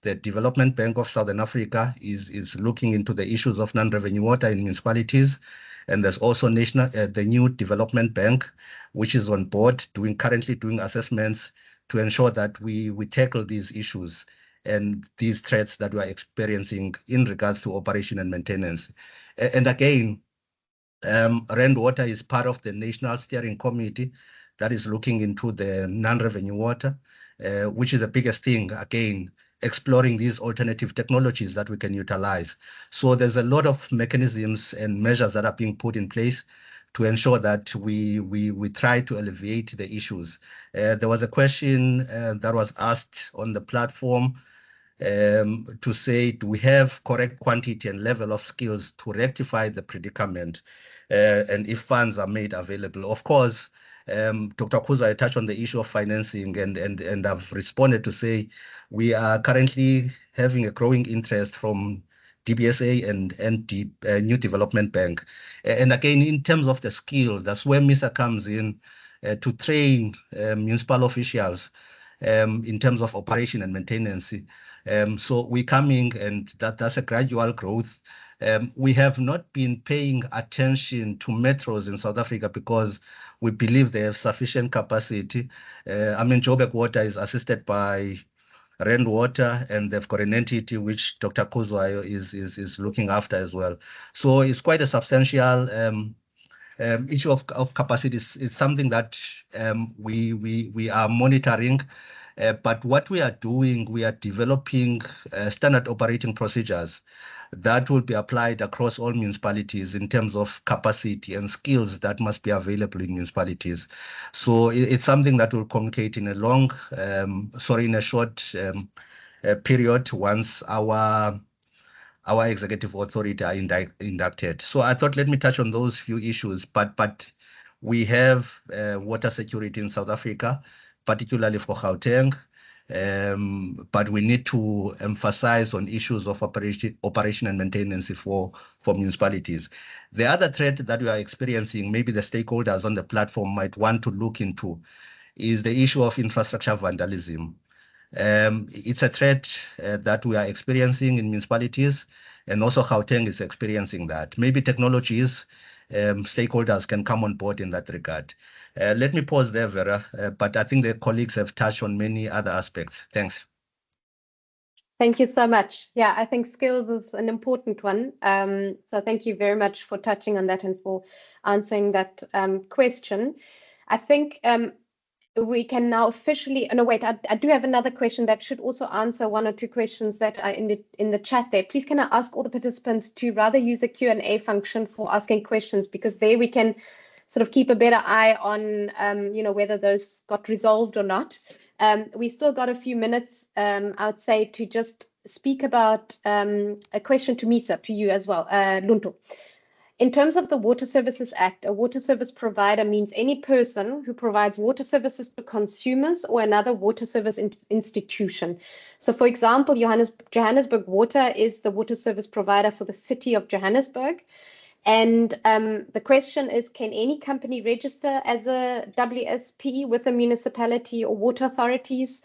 The Development Bank of Southern Africa is looking into the issues of non-revenue water in municipalities. And there's also the new Development Bank, which is on board currently doing assessments to ensure that we tackle these issues and these threats that we are experiencing in regards to operation and maintenance. And again, Rand Water is part of the National Steering Committee that is looking into the non-revenue water, which is the biggest thing, again, exploring these alternative technologies that we can utilize. So there's a lot of mechanisms and measures that are being put in place to ensure that we try to alleviate the issues. There was a question that was asked on the platform to say, do we have correct quantity and level of skills to rectify the predicament, and if funds are made available? Of course, Dr. Kuza touched on the issue of financing, and I've responded to say we are currently having a growing interest from DBSA and New Development Bank. And again, in terms of the skill, that's where MISA comes in to train municipal officials in terms of operation and maintenance. So we're coming, and that's a gradual growth. We have not been paying attention to metros in South Africa because we believe they have sufficient capacity. Joburg Water is assisted by Rand Water, and they've got an entity which Dr. Kuzwayo is looking after as well. So it's quite a substantial issue of capacity. Is something that we are monitoring. But what we are doing, we are developing standard operating procedures that will be applied across all municipalities in terms of capacity and skills that must be available in municipalities. So it's something that will communicate in a short period once our executive authority are inducted. So I thought, let me touch on those few issues, but we have water security in South Africa, particularly for Gauteng, but we need to emphasize on issues of operation and maintenance for municipalities. The other threat that we are experiencing, maybe the stakeholders on the platform might want to look into, is the issue of infrastructure vandalism. It's a threat that we are experiencing in municipalities, and also Gauteng is experiencing that. Maybe technologies, stakeholders can come on board in that regard. Let me pause there, Vera, but I think the colleagues have touched on many other aspects. Thanks. Thank you so much. Yeah, I think skills is an important one. So thank you very much for touching on that and for answering that question. I think we can now officially, no, wait, I do have another question that should also answer one or two questions that are in the chat there. Please, can I ask all the participants to rather use the Q&A function for asking questions, because there we can sort of keep a better eye on, whether those got resolved or not. We still got a few minutes, I would say, to just speak about a question to MISA, to you as well, Lunto. In terms of the Water Services Act, a water service provider means any person who provides water services to consumers or another water service institution. So, for example, Johannesburg Water is the water service provider for the city of Johannesburg. And the question is, can any company register as a WSP with a municipality or water authorities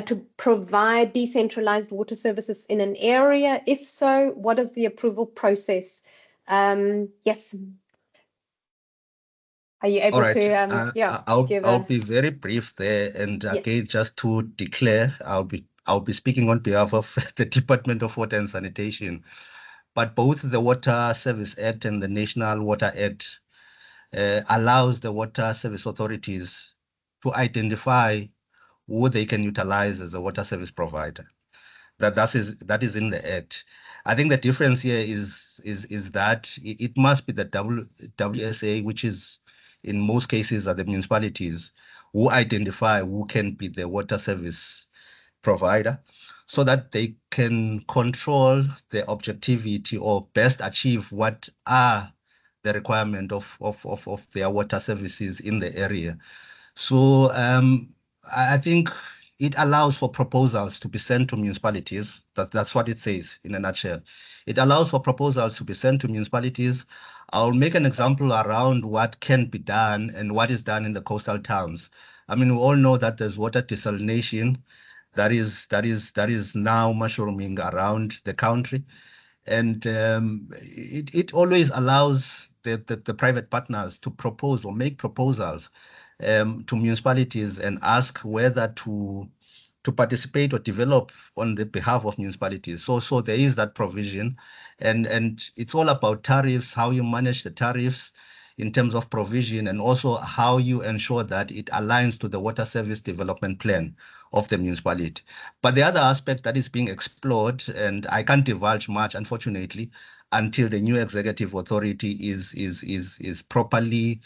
to provide decentralized water services in an area? If so, what is the approval process? Yes. Are you able to? I'll be very brief there, and again, just to declare, I'll be speaking on behalf of the Department of Water and Sanitation. But both the Water Service Act and the National Water Act allows the water service authorities to identify who they can utilize as a water service provider. That is in the Act. I think the difference here is that it must be the WSA, which is in most cases are the municipalities, who identify who can be the water service provider, so that they can control the objectivity or best achieve what are the requirement of their water services in the area. So I think it allows for proposals to be sent to municipalities. That's what it says in a nutshell. It allows for proposals to be sent to municipalities. I'll make an example around what can be done and what is done in the coastal towns. I mean, we all know that there's water desalination that is now mushrooming around the country. And it always allows the private partners to propose or make proposals to municipalities and ask whether to participate or develop on the behalf of municipalities. So there is that provision, and it's all about tariffs, how you manage the tariffs in terms of provision, and also how you ensure that it aligns to the water service development plan of the municipality. But the other aspect that is being explored, and I can't divulge much, unfortunately, until the new executive authority is properly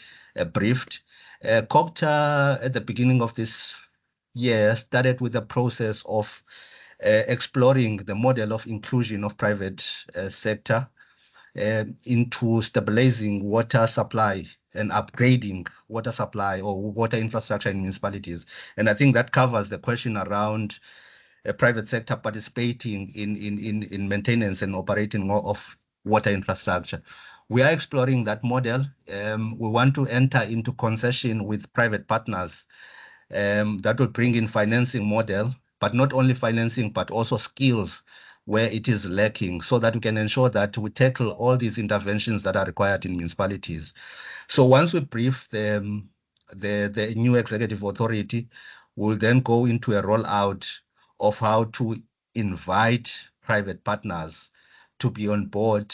briefed. COGTA at the beginning of this year started with the process of exploring the model of inclusion of private sector into stabilizing water supply and upgrading water supply or water infrastructure in municipalities. And I think that covers the question around private sector participating in maintenance and operating of water infrastructure. We are exploring that model. We want to enter into concession with private partners that will bring in financing model, but not only financing, but also skills where it is lacking, so that we can ensure that we tackle all these interventions that are required in municipalities. So once we brief the new executive authority, we'll then go into a rollout of how to invite private partners to be on board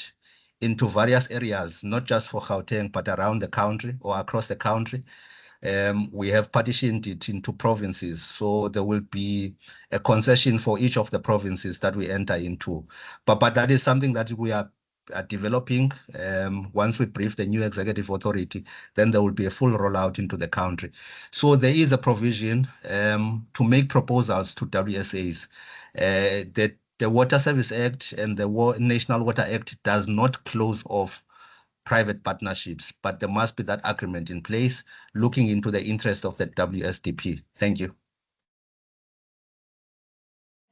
into various areas, not just for Gauteng, but around the country or across the country. We have partitioned it into provinces, so there will be a concession for each of the provinces that we enter into. But that is something that we are developing. Once we brief the new executive authority, then there will be a full rollout into the country. So there is a provision to make proposals to WSAs. That the Water Service Act and the National Water Act does not close off private partnerships, but there must be that agreement in place, looking into the interest of the WSDP. Thank you.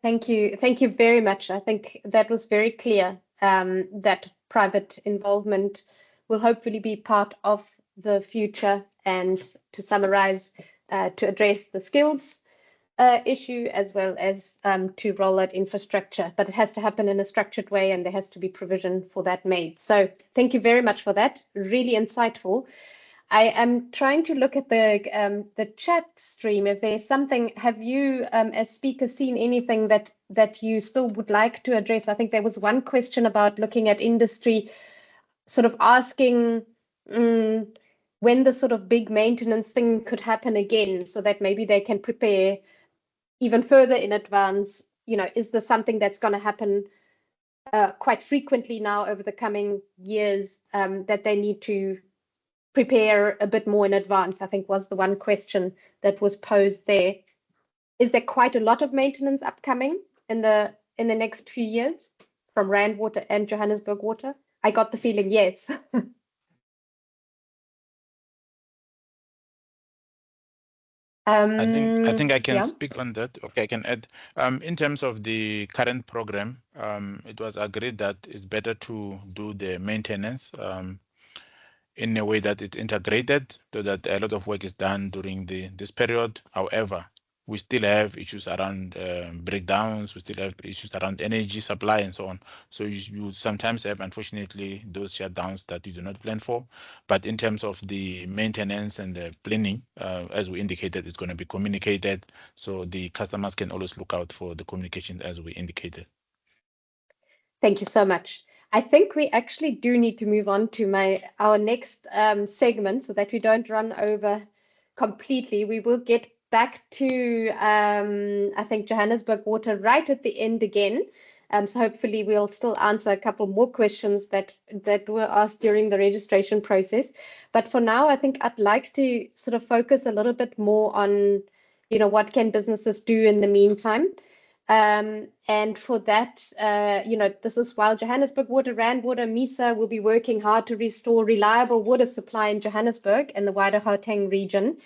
Thank you. Thank you very much. I think that was very clear, that private involvement will hopefully be part of the future. And to summarize, to address the skills issue as well as to roll out infrastructure, but it has to happen in a structured way and there has to be provision for that made. So thank you very much for that. Really insightful. I am trying to look at the chat stream. If there's something, have you as speakers seen anything that you still would like to address? I think there was one question about looking at industry, sort of asking when the sort of big maintenance thing could happen again, so that maybe they can prepare even further in advance. You know, is this something that's going to happen quite frequently now over the coming years, that they need to prepare a bit more in advance, I think was the one question that was posed there. Is there quite a lot of maintenance upcoming in the next few years from Rand Water and Johannesburg Water? I got the feeling yes. I think I can speak on that. Okay, I can add. In terms of the current program, it was agreed that it's better to do the maintenance in a way that it's integrated, so that a lot of work is done during this period. However, we still have issues around breakdowns, we still have issues around energy supply and so on. So you sometimes have, unfortunately, those shutdowns that you do not plan for. But in terms of the maintenance and the planning, as we indicated, it's going to be communicated, so the customers can always look out for the communication as we indicated. Thank you so much. I think we actually do need to move on to our next segment so that we don't run over completely. We will get back to, I think, Johannesburg Water right at the end again. So hopefully we'll still answer a couple more questions that were asked during the registration process. But for now, I think I'd like to sort of focus a little bit more on, what can businesses do in the meantime. And for that, this is while Johannesburg Water, Rand Water, MISA will be working hard to restore reliable water supply in Johannesburg and the wider Gauteng region.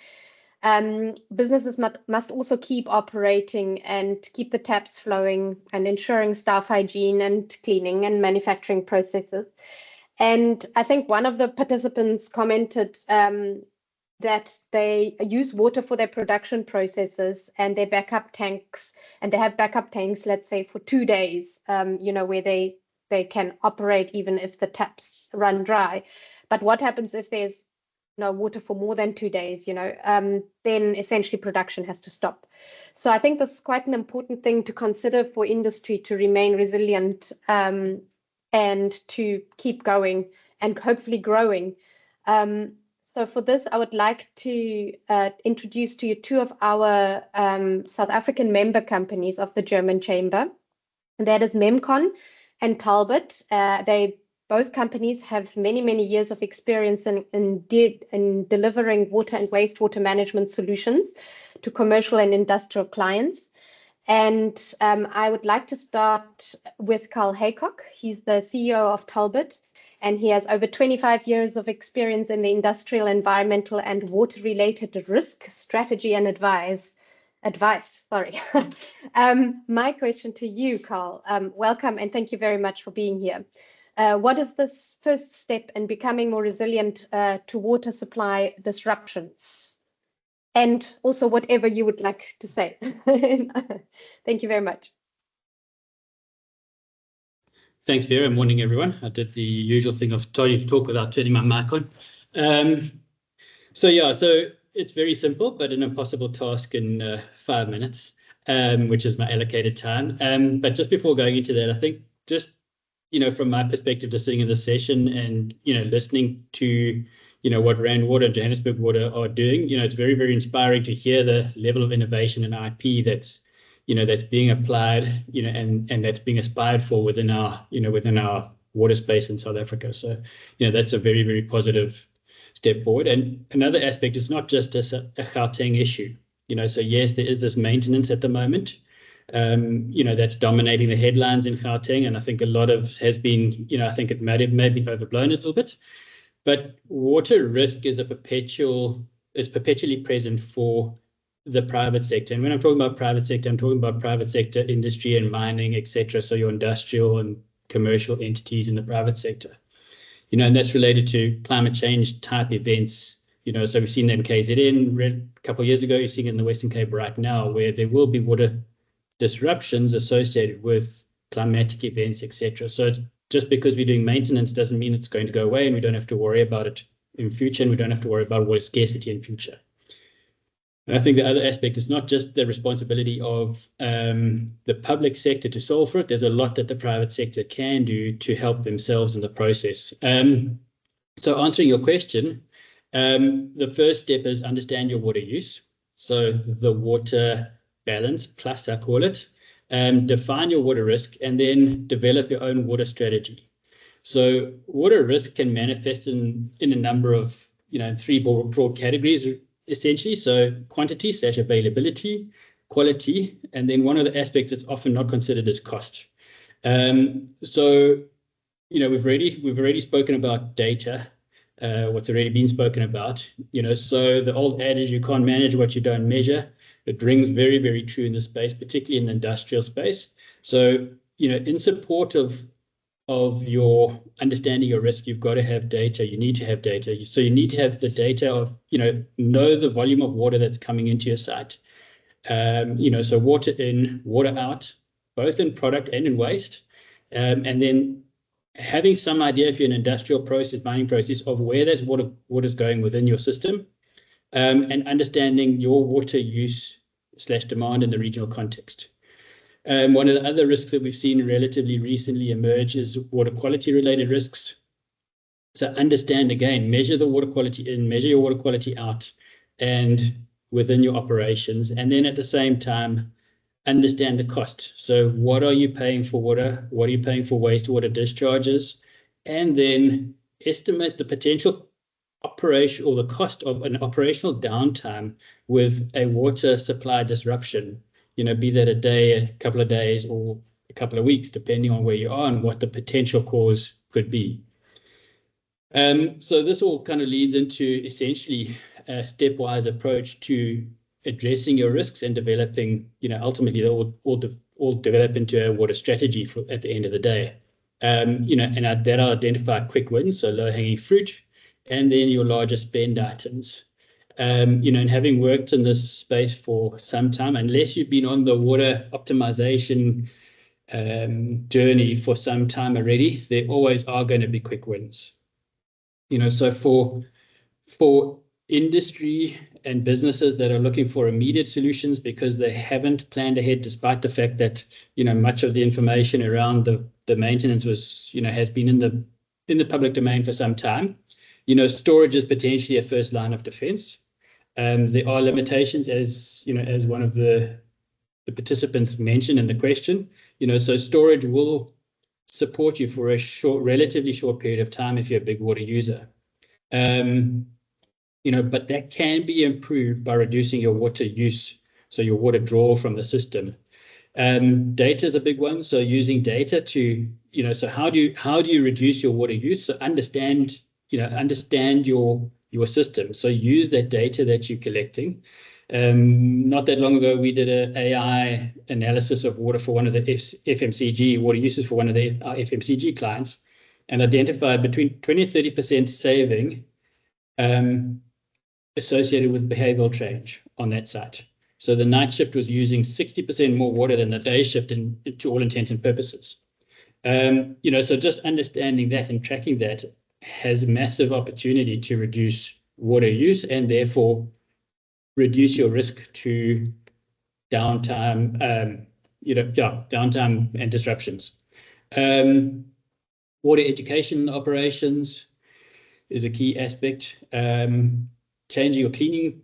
Businesses must also keep operating and keep the taps flowing and ensuring staff hygiene and cleaning and manufacturing processes. And I think one of the participants commented that they use water for their production processes and their backup tanks, and they have backup tanks, let's say, for 2 days, where they can operate even if the taps run dry. But what happens if there's no water for more than 2 days, then essentially production has to stop. So I think this is quite an important thing to consider for industry to remain resilient and to keep going and hopefully growing. So for this, I would like to introduce to you two of our South African member companies of the German Chamber. That is Memcon and Talbot. Both companies have many, many years of experience in delivering water and wastewater management solutions to commercial and industrial clients. And I would like to start with Carl Haycock. He's the CEO of Talbot, and he has over 25 years of experience in the industrial, environmental, and water-related risk strategy and advice. My question to you, Carl, welcome and thank you very much for being here. What is this first step in becoming more resilient to water supply disruptions? And also whatever you would like to say. Thank you very much. Thanks, Vera. Morning, everyone. I did the usual thing of trying to talk without turning my mic on. So it's very simple, but an impossible task in 5 minutes, which is my allocated time. But just before going into that, I think just, from my perspective, just sitting in this session and, listening to, what Rand Water and Johannesburg Water are doing, it's very, very inspiring to hear the level of innovation and IP that's being applied, and that's being aspired for within our water space in South Africa. So, that's a very, very positive step forward. And another aspect is not just a Gauteng issue. So yes, there is this maintenance at the moment, that's dominating the headlines in Gauteng, and I think a lot of has been, I think it may be overblown a little bit. But water risk is perpetually present for the private sector. And when I'm talking about private sector, I'm talking about private sector industry and mining, etc. So your industrial and commercial entities in the private sector, and that's related to climate change type events. So we've seen that in KZN a couple of years ago. You're seeing it in the Western Cape right now, where there will be water disruptions associated with climatic events, etc. So just because we're doing maintenance doesn't mean it's going to go away, and we don't have to worry about it in future, and we don't have to worry about water scarcity in future. And I think the other aspect is not just the responsibility of the public sector to solve for it. There's a lot that the private sector can do to help themselves in the process. So answering your question, the first step is understand your water use. So the water balance plus, I call it. Define your water risk, and then develop your own water strategy. So water risk can manifest in a number of, 3 broad categories, essentially. So quantity / availability, quality, and then one of the aspects that's often not considered is cost. So, we've already spoken about data, what's already been spoken about. So the old adage, you can't manage what you don't measure. It rings very, very true in this space, particularly in the industrial space. So, in support of your understanding your risk, you've got to have data. You need to have data. So you need to have the data of, know the volume of water that's coming into your site. So water in, water out, both in product and in waste. And then having some idea, if you're an industrial process, mining process, of where that water is going within your system, and understanding your water use / demand in the regional context. One of the other risks that we've seen relatively recently emerge is water quality related risks. So understand, again, measure the water quality in, measure your water quality out and within your operations. And then at the same time, understand the cost. So what are you paying for water? What are you paying for wastewater discharges? And then estimate the potential operation or the cost of an operational downtime with a water supply disruption, be that a day, a couple of days, or a couple of weeks, depending on where you are and what the potential cause could be. So this all kind of leads into essentially a stepwise approach to addressing your risks and developing, ultimately they all develop into a water strategy at the end of the day. And that'll identify quick wins, so low-hanging fruit, and then your larger spend items. And having worked in this space for some time, unless you've been on the water optimization journey for some time already, there always are going to be quick wins. So for industry and businesses that are looking for immediate solutions because they haven't planned ahead, despite the fact that much of the information around the maintenance was has been in the public domain for some time. Storage is potentially a first line of defense. There are limitations, as as one of the participants mentioned in the question. So storage will support you for a relatively short period of time if you're a big water user. But that can be improved by reducing your water use, so your water draw from the system. Data is a big one. So using data to, so how do you reduce your water use? So understand your system. So use that data that you're collecting. Not that long ago, we did an AI analysis of water for one of the FMCG water uses for one of the FMCG clients, and identified between 20 and 30% saving associated with behavioral change on that site. So the night shift was using 60% more water than the day shift to all intents and purposes. So just understanding that and tracking that has massive opportunity to reduce water use and therefore reduce your risk to downtime, downtime and disruptions. Water education operations is a key aspect. Changing your cleaning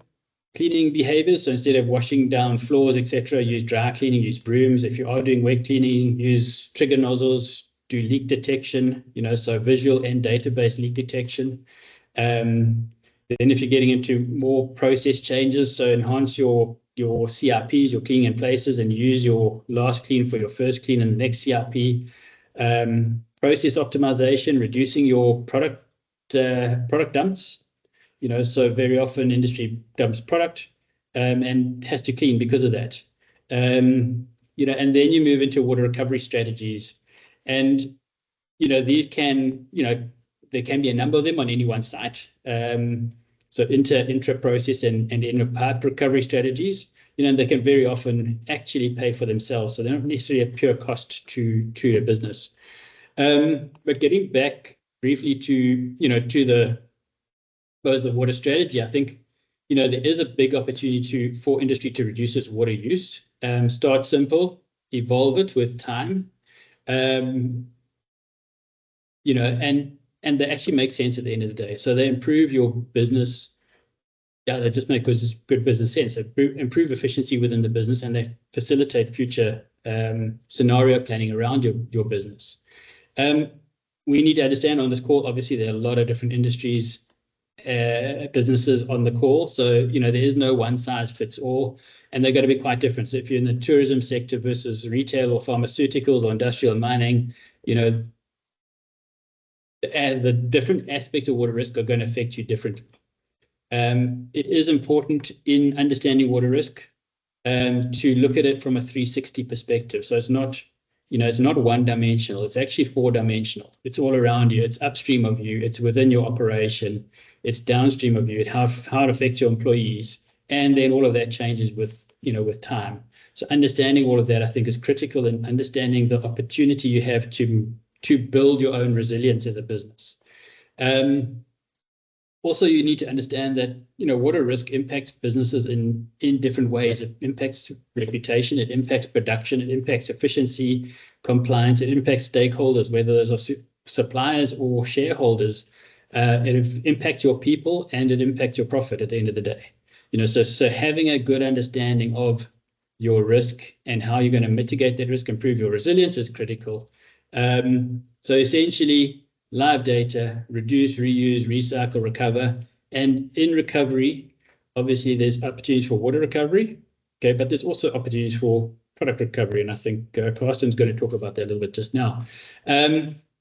behaviors. So instead of washing down floors, etc., use dry cleaning, use brooms. If you are doing wet cleaning, use trigger nozzles, do leak detection, so visual and database leak detection. Then if you're getting into more process changes, so enhance your CRPs, your cleaning in places, and use your last clean for your first clean and the next CRP. Process optimization, reducing your product dumps. So very often industry dumps product and has to clean because of that. And then you move into water recovery strategies. And, these can, there can be a number of them on any one site. So intra-process and inter-pipe recovery strategies, they can very often actually pay for themselves. So they're not necessarily a pure cost to a business. But getting back briefly to the water strategy, I think, there is a big opportunity for industry to reduce its water use. Start simple, evolve it with time, and they actually make sense at the end of the day. So they improve your business. Yeah, they just make good business sense. They improve efficiency within the business, and they facilitate future scenario planning around your business. We need to understand on this call, obviously, there are a lot of different industries, businesses on the call. So, there is no one size fits all, and they're going to be quite different. So if you're in the tourism sector versus retail or pharmaceuticals or industrial mining, the different aspects of water risk are going to affect you differently. It is important in understanding water risk to look at it from a 360 perspective. So it's not, it's not one-dimensional. It's actually four-dimensional. It's all around you. It's upstream of you. It's within your operation. It's downstream of you. How it affects your employees, and then all of that changes with time. So understanding all of that, I think, is critical in understanding the opportunity you have to build your own resilience as a business. Also, you need to understand that, water risk impacts businesses in different ways. It impacts reputation, it impacts production, it impacts efficiency, compliance, it impacts stakeholders, whether those are suppliers or shareholders. It impacts your people and it impacts your profit at the end of the day. So having a good understanding of your risk and how you're going to mitigate that risk, improve your resilience is critical. So essentially, live data, reduce, reuse, recycle, recover. And in recovery, obviously, there's opportunities for water recovery, okay, but there's also opportunities for product recovery. And I think Carsten's going to talk about that a little bit just now.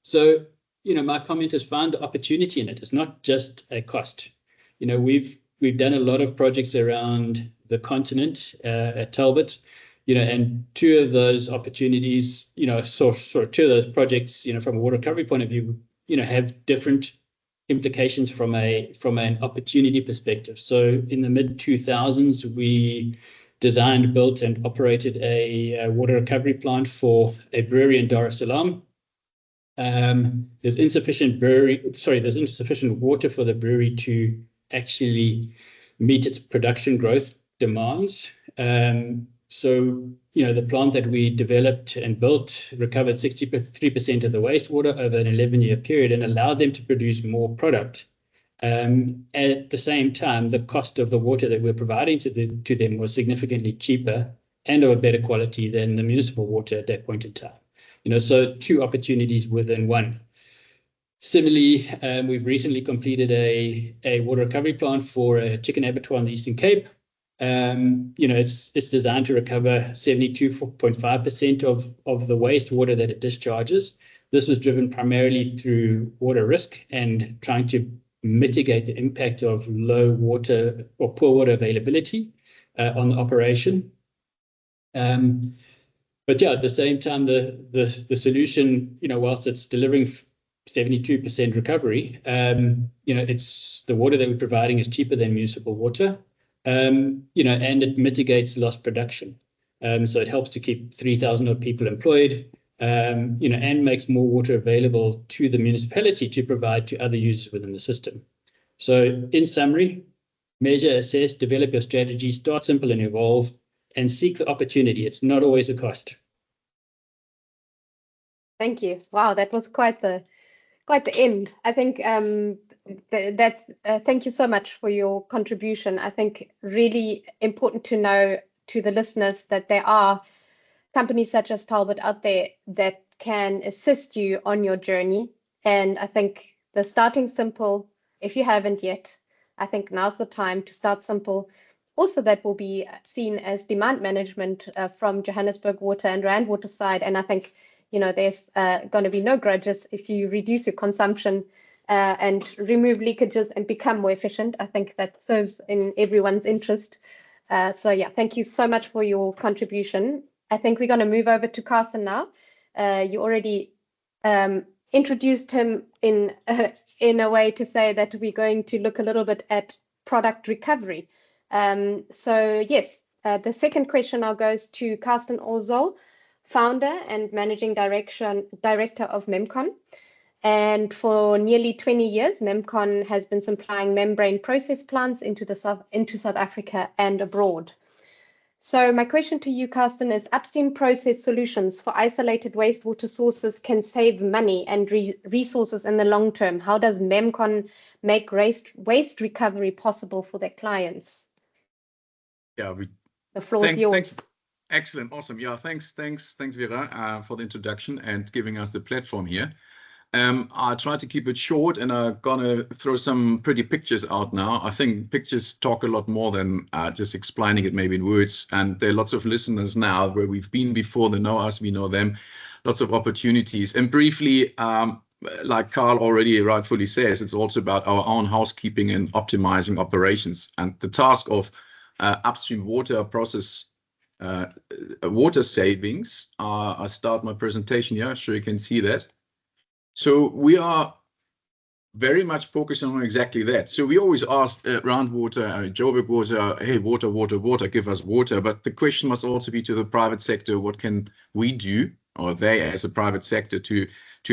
So, my comment is find the opportunity in it. It's not just a cost. We've done a lot of projects around the continent at Talbot, and two of those opportunities, two of those projects, from a water recovery point of view, have different implications from an opportunity perspective. So in the mid-2000s, we designed, built, and operated a water recovery plant for a brewery in Dar es Salaam. There's insufficient water for the brewery to actually meet its production growth demands. So, the plant that we developed and built recovered 63% of the wastewater over an 11-year period and allowed them to produce more product. At the same time, the cost of the water that we're providing to them was significantly cheaper and of a better quality than the municipal water at that point in time. So two opportunities within one. Similarly, we've recently completed a water recovery plant for a chicken abattoir in the Eastern Cape. It's designed to recover 72.5% of the wastewater that it discharges. This was driven primarily through water risk and trying to mitigate the impact of low water or poor water availability on the operation. But yeah, at the same time, the solution, whilst it's delivering 72% recovery, it's the water that we're providing is cheaper than municipal water. And it mitigates lost production. So it helps to keep 3,000 odd people employed, and makes more water available to the municipality to provide to other users within the system. So in summary, measure, assess, develop your strategy, start simple and evolve, and seek the opportunity. It's not always a cost. Thank you. Wow, that was quite the end. I think thank you so much for your contribution. I think really important to know to the listeners that there are companies such as Talbot out there that can assist you on your journey. And I think the starting simple, if you haven't yet, I think now's the time to start simple. Also, that will be seen as demand management from Johannesburg Water and Rand Water side. And I think, there's going to be no grudges if you reduce your consumption and remove leakages and become more efficient. I think that serves in everyone's interest. So yeah, thank you so much for your contribution. I think we're going to move over to Carsten now. You already introduced him in a way to say that we're going to look a little bit at product recovery. So yes, the second question now goes to Carsten Orzol, founder and managing director of Memcon. And for nearly 20 years, Memcon has been supplying membrane process plants into South Africa and abroad. So my question to you, Carsten, is upstream process solutions for isolated wastewater sources can save money and resources in the long term. How does Memcon make waste recovery possible for their clients? Yeah, the floor is yours. Thanks. Excellent, awesome. Yeah, thanks, Vera, for the introduction and giving us the platform here. I'll try to keep it short, and I'm gonna throw some pretty pictures out now. I think pictures talk a lot more than just explaining it maybe in words. And there are lots of listeners now where we've been before. They know us, we know them. Lots of opportunities. And briefly, like Carl already rightfully says, it's also about our own housekeeping and optimizing operations. And the task of upstream water process water savings. I start my presentation here, so you can see that. So we are very much focusing on exactly that. So we always asked Rand Water, Joburg Water, hey, water, give us water. But the question must also be to the private sector, what can we do or they as a private sector to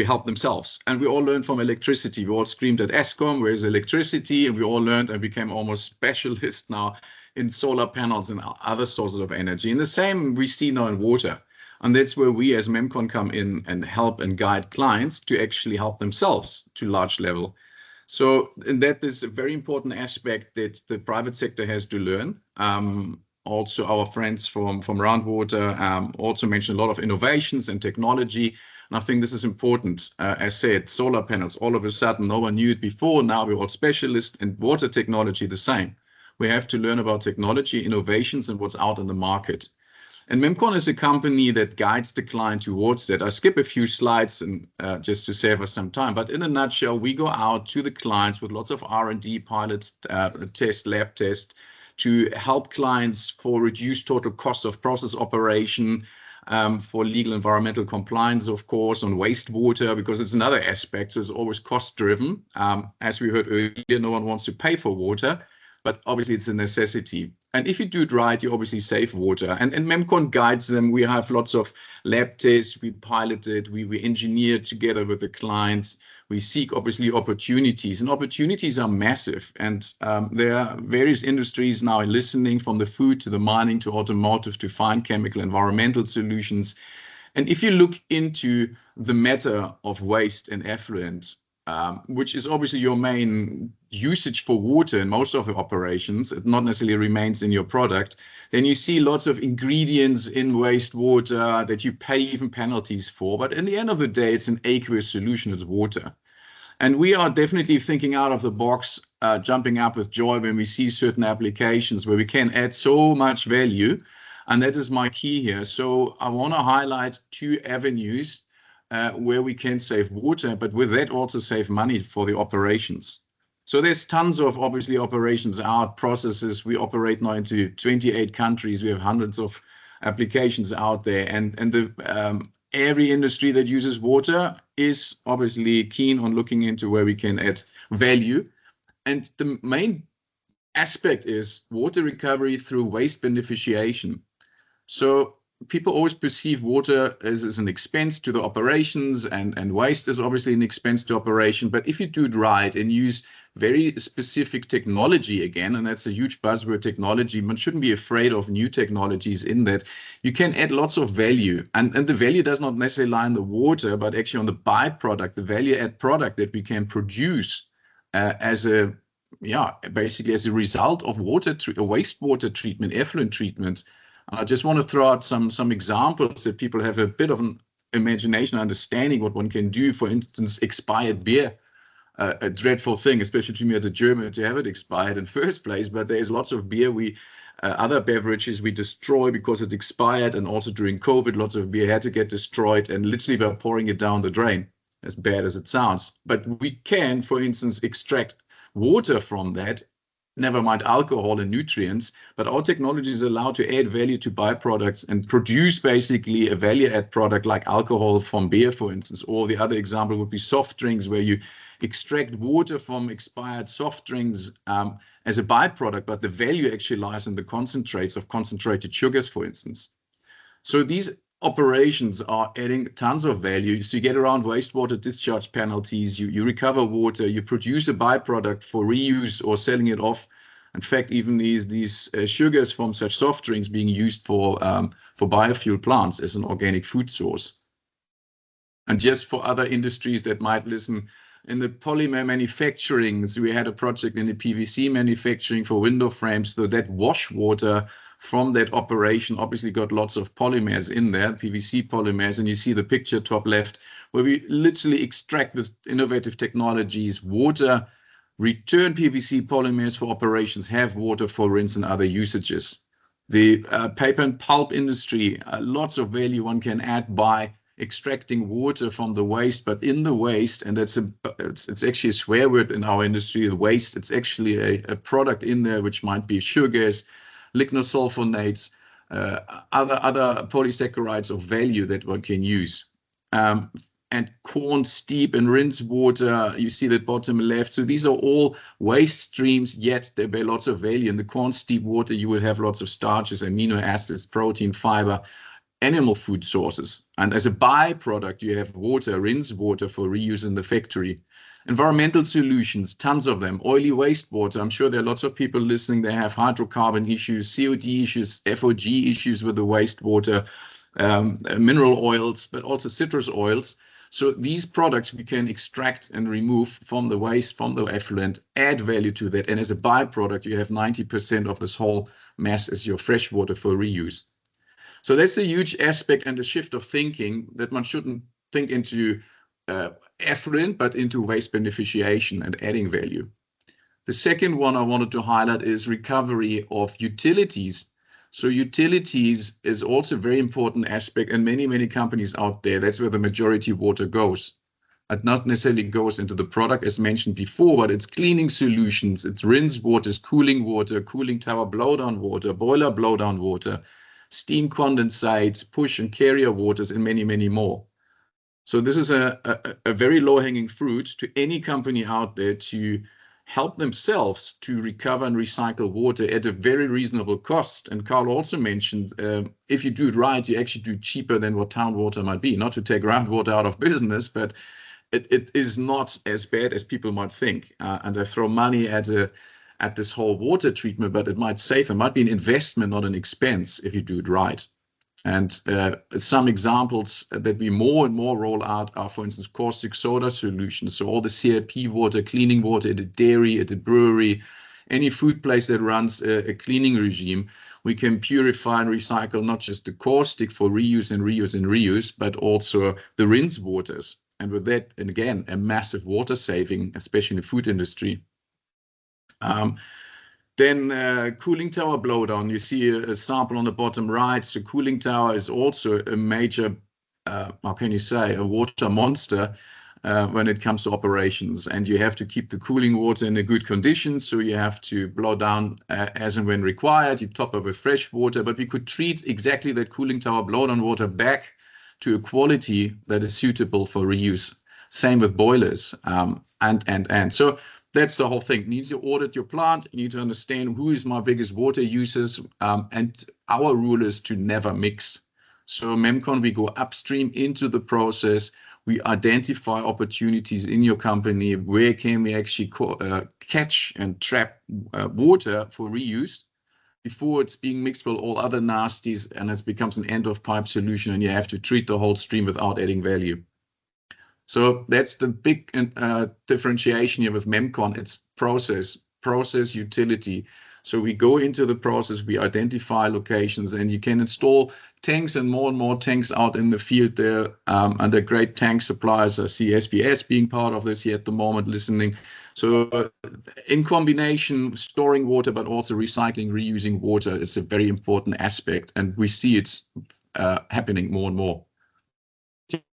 help themselves. And we all learned from electricity. We all screamed at Eskom, where's electricity? And we all learned and became almost specialists now in solar panels and other sources of energy. And the same we see now in water. And that's where we as MEMCON come in and help and guide clients to actually help themselves to large level. So, and that is a very important aspect that the private sector has to learn. Also, our friends from Roundwater also mentioned a lot of innovations and technology. And I think this is important. As said, solar panels, all of a sudden, no one knew it before. Now we're all specialists, and water technology the same. We have to learn about technology, innovations, and what's out in the market. And MEMCON is a company that guides the client towards that. I skip a few slides and just to save us some time. But in a nutshell, we go out to the clients with lots of R&D pilots, lab test, to help clients for reduced total cost of process operation, for legal environmental compliance, of course, on wastewater, because it's another aspect. So it's always cost driven. As we heard earlier, no one wants to pay for water, but obviously it's a necessity. And if you do it right, you obviously save water. And MEMCON guides them. We have lots of lab tests. We pilot it. We engineer together with the clients. We seek obviously opportunities, and opportunities are massive. And there are various industries now listening, from the food to the mining to automotive to fine chemical environmental solutions. And if you look into the matter of waste and effluent, which is obviously your main usage for water in most of the operations, it not necessarily remains in your product, then you see lots of ingredients in wastewater that you pay even penalties for. But in the end of the day, it's an aqueous solution, it's water. And we are definitely thinking out of the box, jumping up with joy when we see certain applications where we can add so much value. And that is my key here. So I want to highlight 2 avenues where we can save water, but with that also save money for the operations. So there's tons of obviously operations out, processes. We operate now into 28 countries. We have hundreds of applications out there, and the every industry that uses water is obviously keen on looking into where we can add value. And the main aspect is water recovery through waste beneficiation. So people always perceive water as an expense to the operations, and waste is obviously an expense to operation. But if you do it right and use very specific technology again, and that's a huge buzzword, technology, one shouldn't be afraid of new technologies in that, you can add lots of value. And the value does not necessarily lie in the water, but actually on the byproduct, the value add product that we can produce basically as a result of wastewater treatment, effluent treatment. I just want to throw out some examples that people have a bit of an imagination, understanding what one can do. For instance, expired beer, a dreadful thing, especially to me as a German, to have it expired in first place. But there's lots of beer other beverages we destroy because it expired, and also during COVID, lots of beer had to get destroyed, and literally by pouring it down the drain, as bad as it sounds. But we can, for instance, extract water from that. Never mind alcohol and nutrients, but our technology is allowed to add value to byproducts and produce basically a value add product like alcohol from beer, for instance. Or the other example would be soft drinks, where you extract water from expired soft drinks as a byproduct, but the value actually lies in the concentrates of concentrated sugars, for instance. So these operations are adding tons of value. So you get around wastewater discharge penalties, you recover water, you produce a byproduct for reuse or selling it off. In fact, even these sugars from such soft drinks being used for biofuel plants as an organic food source. And just for other industries that might listen, in the polymer manufacturing, so we had a project in the PVC manufacturing for window frames, so that wash water from that operation obviously got lots of polymers in there, PVC polymers, and you see the picture top left, where we literally extract with innovative technologies water, return PVC polymers for operations, have water for rinse and other usages. The paper and pulp industry, lots of value one can add by extracting water from the waste, but in the waste, and it's actually a swear word in our industry, the waste, it's actually a product in there which might be sugars, lignosulfonates, other polysaccharides of value that one can use. And corn steep and rinse water, you see that bottom left. So these are all waste streams, yet there bear lots of value. In the corn steep water, you will have lots of starches, amino acids, protein, fiber. animal food sources. And as a byproduct, you have water, rinse water for reuse in the factory. Environmental solutions, tons of them. Oily wastewater. I'm sure there are lots of people listening. They have hydrocarbon issues, COD issues, FOG issues with the wastewater, mineral oils, but also citrus oils. So these products we can extract and remove from the waste, from the effluent, add value to that. And as a byproduct, you have 90% of this whole mass as your fresh water for reuse. So that's a huge aspect and a shift of thinking that one shouldn't think into effluent, but into waste beneficiation and adding value. The second one I wanted to highlight is recovery of utilities. So utilities is also a very important aspect, and many companies out there, that's where the majority of water goes. It not necessarily goes into the product as mentioned before, but it's cleaning solutions, it's rinse waters, cooling water, cooling tower blowdown water, boiler blowdown water, steam condensates, push and carrier waters, and many more. So this is a very low-hanging fruit to any company out there to help themselves to recover and recycle water at a very reasonable cost. And Carl also mentioned, if you do it right, you actually do cheaper than what town water might be. Not to take groundwater out of business, but it is not as bad as people might think. And they throw money at this whole water treatment, but it might save them. It might be an investment, not an expense, if you do it right. And some examples that we more and more roll out are, for instance, caustic soda solutions. So all the CIP water, cleaning water at a dairy, at a brewery, any food place that runs a cleaning regime, we can purify and recycle not just the caustic for reuse and reuse and reuse, but also the rinse waters. And with that, and again, a massive water saving, especially in the food industry. Then cooling tower blowdown, you see a sample on the bottom right. So cooling tower is also a major, how can you say, a water monster when it comes to operations. And you have to keep the cooling water in a good condition. So you have to blow down as and when required. You top up with fresh water, but we could treat exactly that cooling tower blowdown water back to a quality that is suitable for reuse. Same with boilers and so that's the whole thing. You need to audit your plant. You need to understand who is my biggest water users. And our rule is to never mix. So MEMCON, we go upstream into the process. We identify opportunities in your company. Where can we actually catch and trap water for reuse before it's being mixed with all other nasties and it becomes an end-of-pipe solution and you have to treat the whole stream without adding value. So that's the big differentiation here with MEMCON. It's process utility. So we go into the process, we identify locations, and you can install tanks and more tanks out in the field there. And the great tank suppliers, I see SBS being part of this here at the moment, listening. So in combination, storing water, but also recycling, reusing water is a very important aspect. And we see it's happening more and more.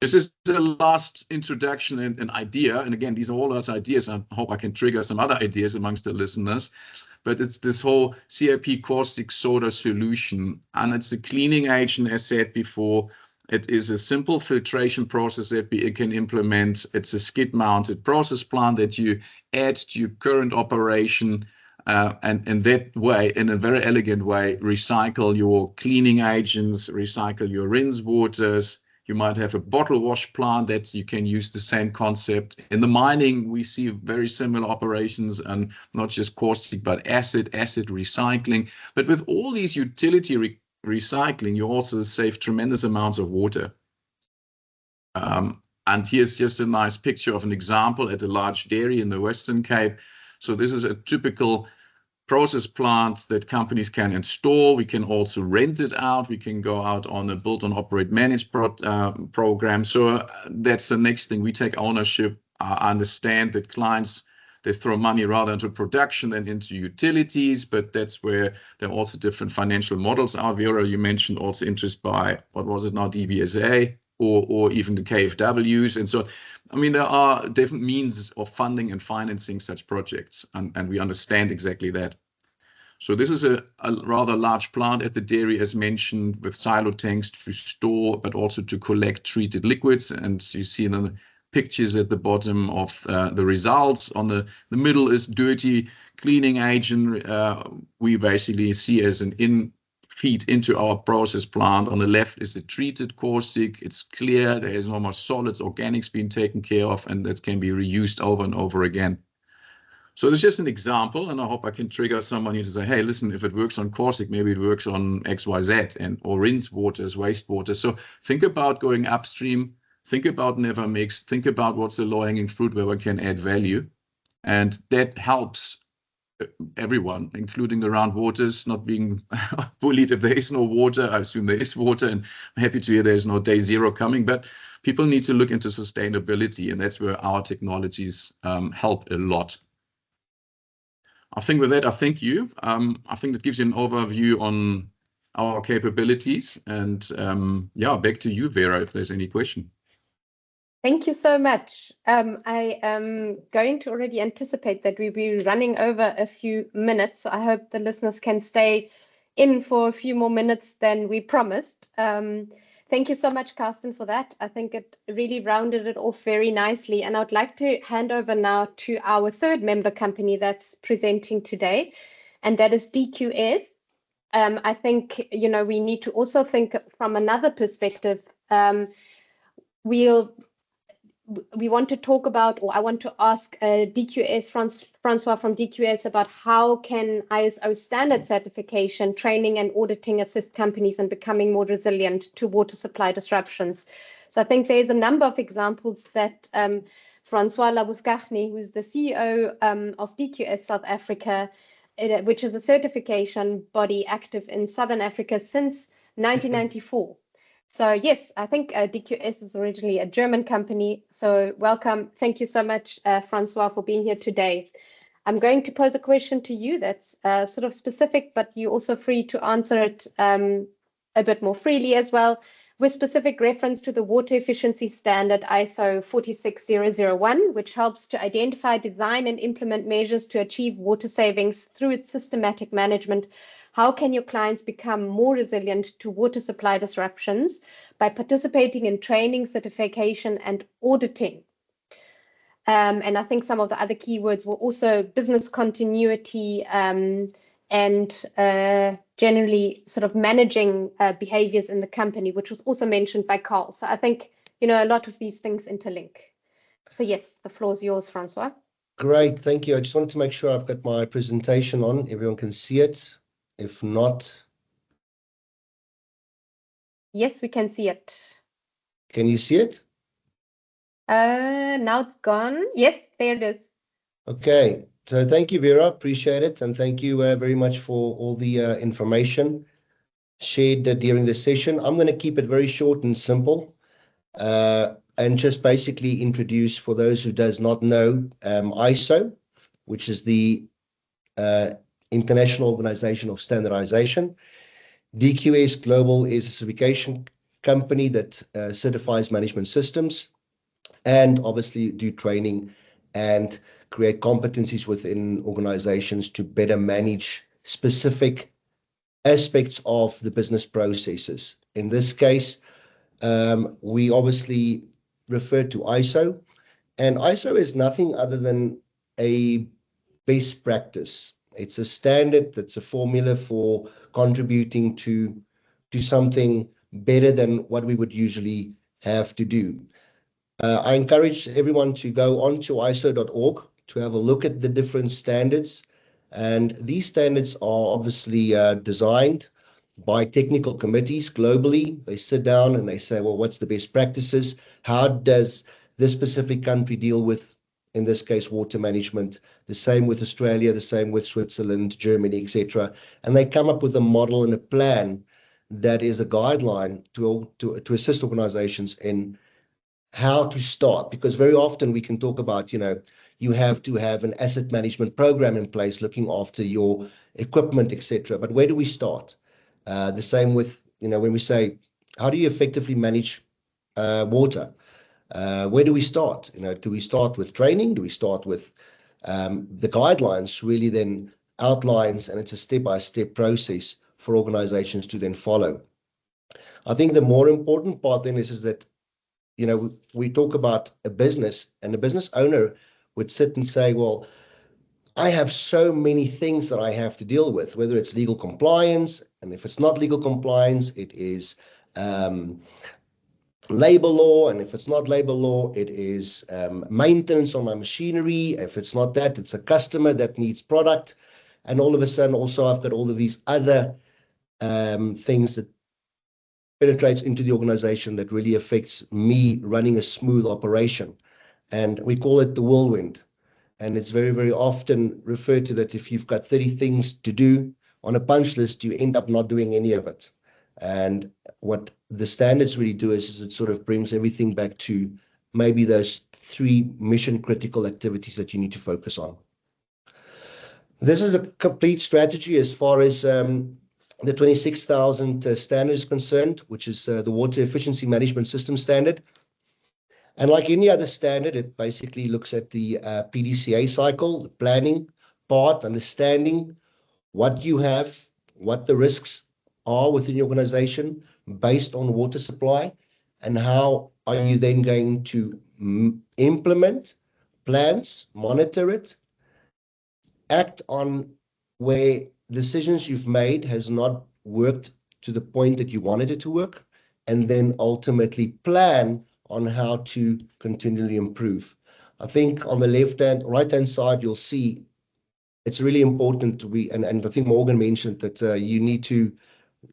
This is the last introduction and idea. And again, these are all those ideas. I hope I can trigger some other ideas amongst the listeners. But it's this whole CIP caustic soda solution. And it's a cleaning agent, as said before. It is a simple filtration process that we can implement. It's a skid-mounted process plant that you add to your current operation. And in that way, in a very elegant way, recycle your cleaning agents, recycle your rinse waters. You might have a bottle wash plant that you can use the same concept. In the mining, we see very similar operations and not just caustic, but acid recycling. But with all these utility recycling, you also save tremendous amounts of water. And here's just a nice picture of an example at a large dairy in the Western Cape. So this is a typical process plant that companies can install. We can also rent it out. We can go out on a build and operate manage program. So that's the next thing. We take ownership. I understand that clients, they throw money rather into production than into utilities, but that's where there are also different financial models out. Vera, you mentioned also interest by, what was it now, DBSA or even the KFWs. And so, I mean, there are different means of funding and financing such projects, and we understand exactly that. So this is a rather large plant at the dairy, as mentioned, with silo tanks to store, but also to collect treated liquids. And you see in the pictures at the bottom of the results. On the middle is dirty cleaning agent. We basically see as an feed into our process plant. On the left is the treated caustic. It's clear, there is no more solids, organics being taken care of, and that can be reused over and over again. So it's just an example, and I hope I can trigger someone here to say, hey, listen, if it works on caustic, maybe it works on XYZ, and or rinse waters, wastewater. So think about going upstream, think about never mix, think about what's the low-hanging fruit where one can add value. And that helps everyone, including the round waters, not being bullied if there is no water. I assume there is water, and I'm happy to hear there's no day zero coming, but people need to look into sustainability, and that's where our technologies help a lot. I think with that, I thank you. I think that gives you an overview on our capabilities, and yeah, back to you, Vera, if there's any question. Thank you so much. I am going to already anticipate that we'll be running over a few minutes. So I hope the listeners can stay in for a few more minutes than we promised. Thank you so much, Carsten, for that. I think it really rounded it off very nicely. And I would like to hand over now to our third member company that's presenting today, and that is DQS. I think, you know, we need to also think from another perspective. We want to talk about, or I want to ask DQS, Francois from DQS, about how can ISO standard certification, training and auditing assist companies in becoming more resilient to water supply disruptions. So I think there's a number of examples that Francois Labuschagne, who's the CEO of DQS South Africa, which is a certification body active in Southern Africa since 1994. So yes, I think DQS is originally a German company. So welcome. Thank you so much, Francois, for being here today. I'm going to pose a question to you that's sort of specific, but you're also free to answer it a bit more freely as well, with specific reference to the water efficiency standard ISO 46001, which helps to identify, design and implement measures to achieve water savings through its systematic management. How can your clients become more resilient to water supply disruptions by participating in training, certification, and auditing? And I think some of the other keywords were also business continuity and generally sort of managing behaviors in the company, which was also mentioned by Carl. So I think, you know, a lot of these things interlink. So yes, the floor is yours, Francois. Great, thank you. I just wanted to make sure I've got my presentation on. Everyone can see it. If not, yes, we can see it. Can you see it? Now it's gone. Yes, there it is. Okay, so thank you, Vera. Appreciate it. And thank you very much for all the information shared during the session. I'm going to keep it very short and simple and just basically introduce, for those who does not know, ISO, which is the International Organization of Standardization. DQS Global is a certification company that certifies management systems and obviously do training and create competencies within organizations to better manage specific aspects of the business processes. In this case, we obviously refer to ISO, and ISO is nothing other than a best practice. It's a standard that's a formula for contributing to something better than what we would usually have to do. I encourage everyone to go onto iso.org to have a look at the different standards. And these standards are obviously designed by technical committees globally. They sit down and they say, well, what's the best practices? How does this specific country deal with, in this case, water management? The same with Australia, the same with Switzerland, Germany, etc. And they come up with a model and a plan that is a guideline to assist organizations in how to start. Because very often we can talk about, you know, you have to have an asset management program in place looking after your equipment, etc. But where do we start? The same with, you know, when we say, how do you effectively manage water? Where do we start? You know, do we start with training? Do we start with the guidelines really then outlines, and it's a step-by-step process for organizations to then follow. I think the more important part then is that, you know, we talk about a business, and a business owner would sit and say, well, I have so many things that I have to deal with, whether it's legal compliance, and if it's not legal compliance, it is labor law, and if it's not labor law, it is maintenance on my machinery. If it's not that, it's a customer that needs product. And all of a sudden, also, I've got all of these other things that penetrates into the organization that really affects me running a smooth operation. And we call it the whirlwind. And it's very, very often referred to that if you've got 30 things to do on a punch list, you end up not doing any of it. And what the standards really do is it sort of brings everything back to maybe those 3 mission critical activities that you need to focus on. This is a complete strategy as far as the 26,000 standard is concerned, which is the Water Efficiency Management System standard. And like any other standard, it basically looks at the PDCA cycle, the planning part, understanding what you have, what the risks are within your organization based on water supply, and how are you then going to implement plans, monitor it, act on where decisions you've made has not worked to the point that you wanted it to work, and then ultimately plan on how to continually improve. I think on the right-hand side, you'll see it's really important and I think Morgan mentioned that you need to,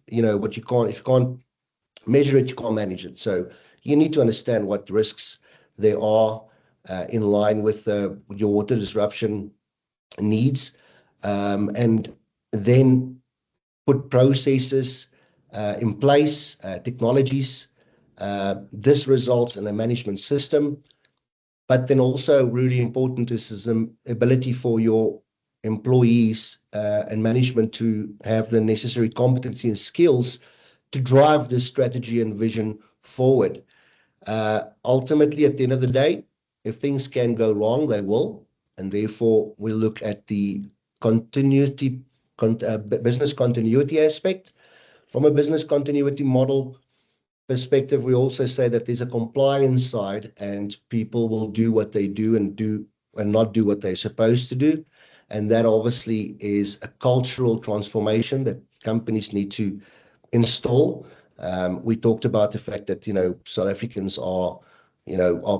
if you can't measure it, you can't manage it. So you need to understand what risks there are in line with your water disruption needs, and then put processes in place, technologies. This results in a management system, but then also really important is the ability for your employees and management to have the necessary competency and skills to drive this strategy and vision forward. Ultimately, at the end of the day, if things can go wrong, they will, and therefore we look at the business continuity aspect. From a business continuity model perspective, we also say that there's a compliance side, and people will do what they do and not do what they're supposed to do. And that obviously is a cultural transformation that companies need to install. We talked about the fact that, South Africans are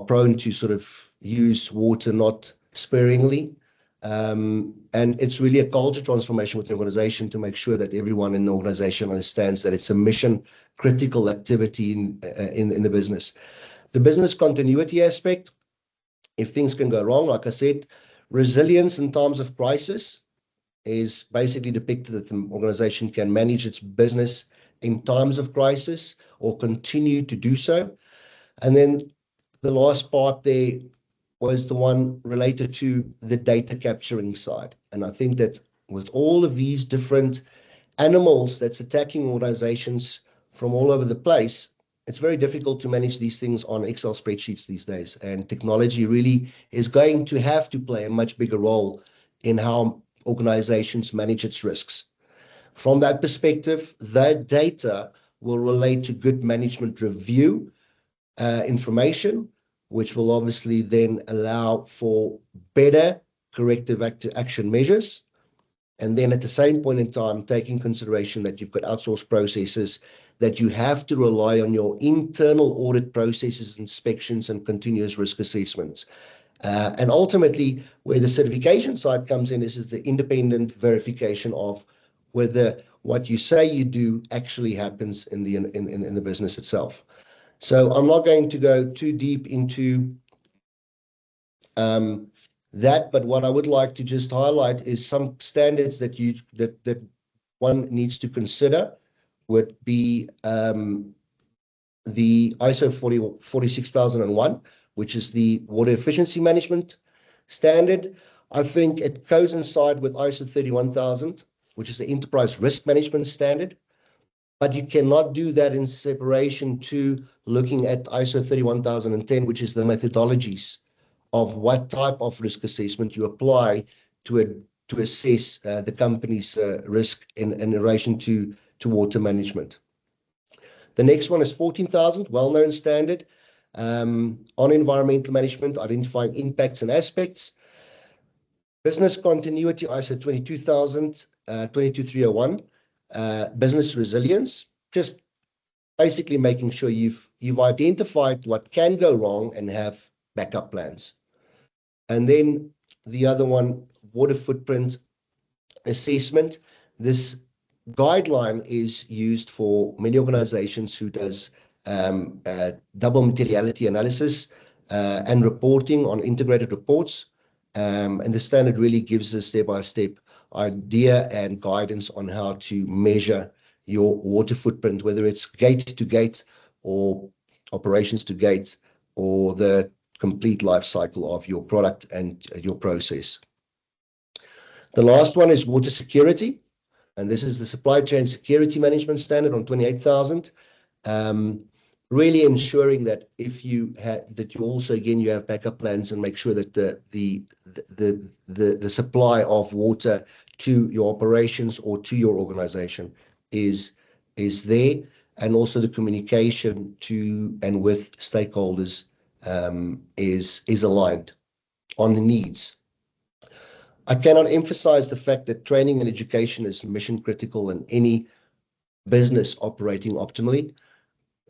prone to sort of use water not sparingly. And it's really a culture transformation with the organization to make sure that everyone in the organization understands that it's a mission critical activity in the business. The business continuity aspect, if things can go wrong, like I said, resilience in times of crisis is basically depicted that the organization can manage its business in times of crisis or continue to do so. And then the last part there was the one related to the data capturing side. And I think that with all of these different animals that's attacking organizations from all over the place, it's very difficult to manage these things on Excel spreadsheets these days. And technology really is going to have to play a much bigger role in how organizations manage its risks. From that perspective, that data will relate to good management review information, which will obviously then allow for better corrective action measures. And then at the same point in time, taking consideration that you've got outsourced processes, that you have to rely on your internal audit processes, inspections, and continuous risk assessments. And ultimately, where the certification side comes in is the independent verification of whether what you say you do actually happens in the business itself. So I'm not going to go too deep into that, but what I would like to just highlight is some standards that one needs to consider would be the ISO 46001, which is the Water Efficiency Management Standard. I think it coincides with ISO 31000, which is the Enterprise Risk Management Standard. But you cannot do that in separation to looking at ISO 31010, which is the methodologies of what type of risk assessment you apply to assess the company's risk in relation to water management. The next one is 14,000, well-known standard on environmental management, identifying impacts and aspects. Business continuity, ISO 22000, 22301, business resilience, just basically making sure you've identified what can go wrong and have backup plans. And then the other one, water footprint assessment. This guideline is used for many organizations who does double materiality analysis and reporting on integrated reports. And the standard really gives a step-by-step idea and guidance on how to measure your water footprint, whether it's gate to gate or operations to gate, or the complete life cycle of your product and your process. The last one is water security, and this is the supply chain security management standard on 28,000. Really ensuring that if you that you also, again, you have backup plans and make sure that the supply of water to your operations or to your organization is there, and also the communication to and with stakeholders is aligned on the needs. I cannot emphasize the fact that training and education is mission critical in any business operating optimally.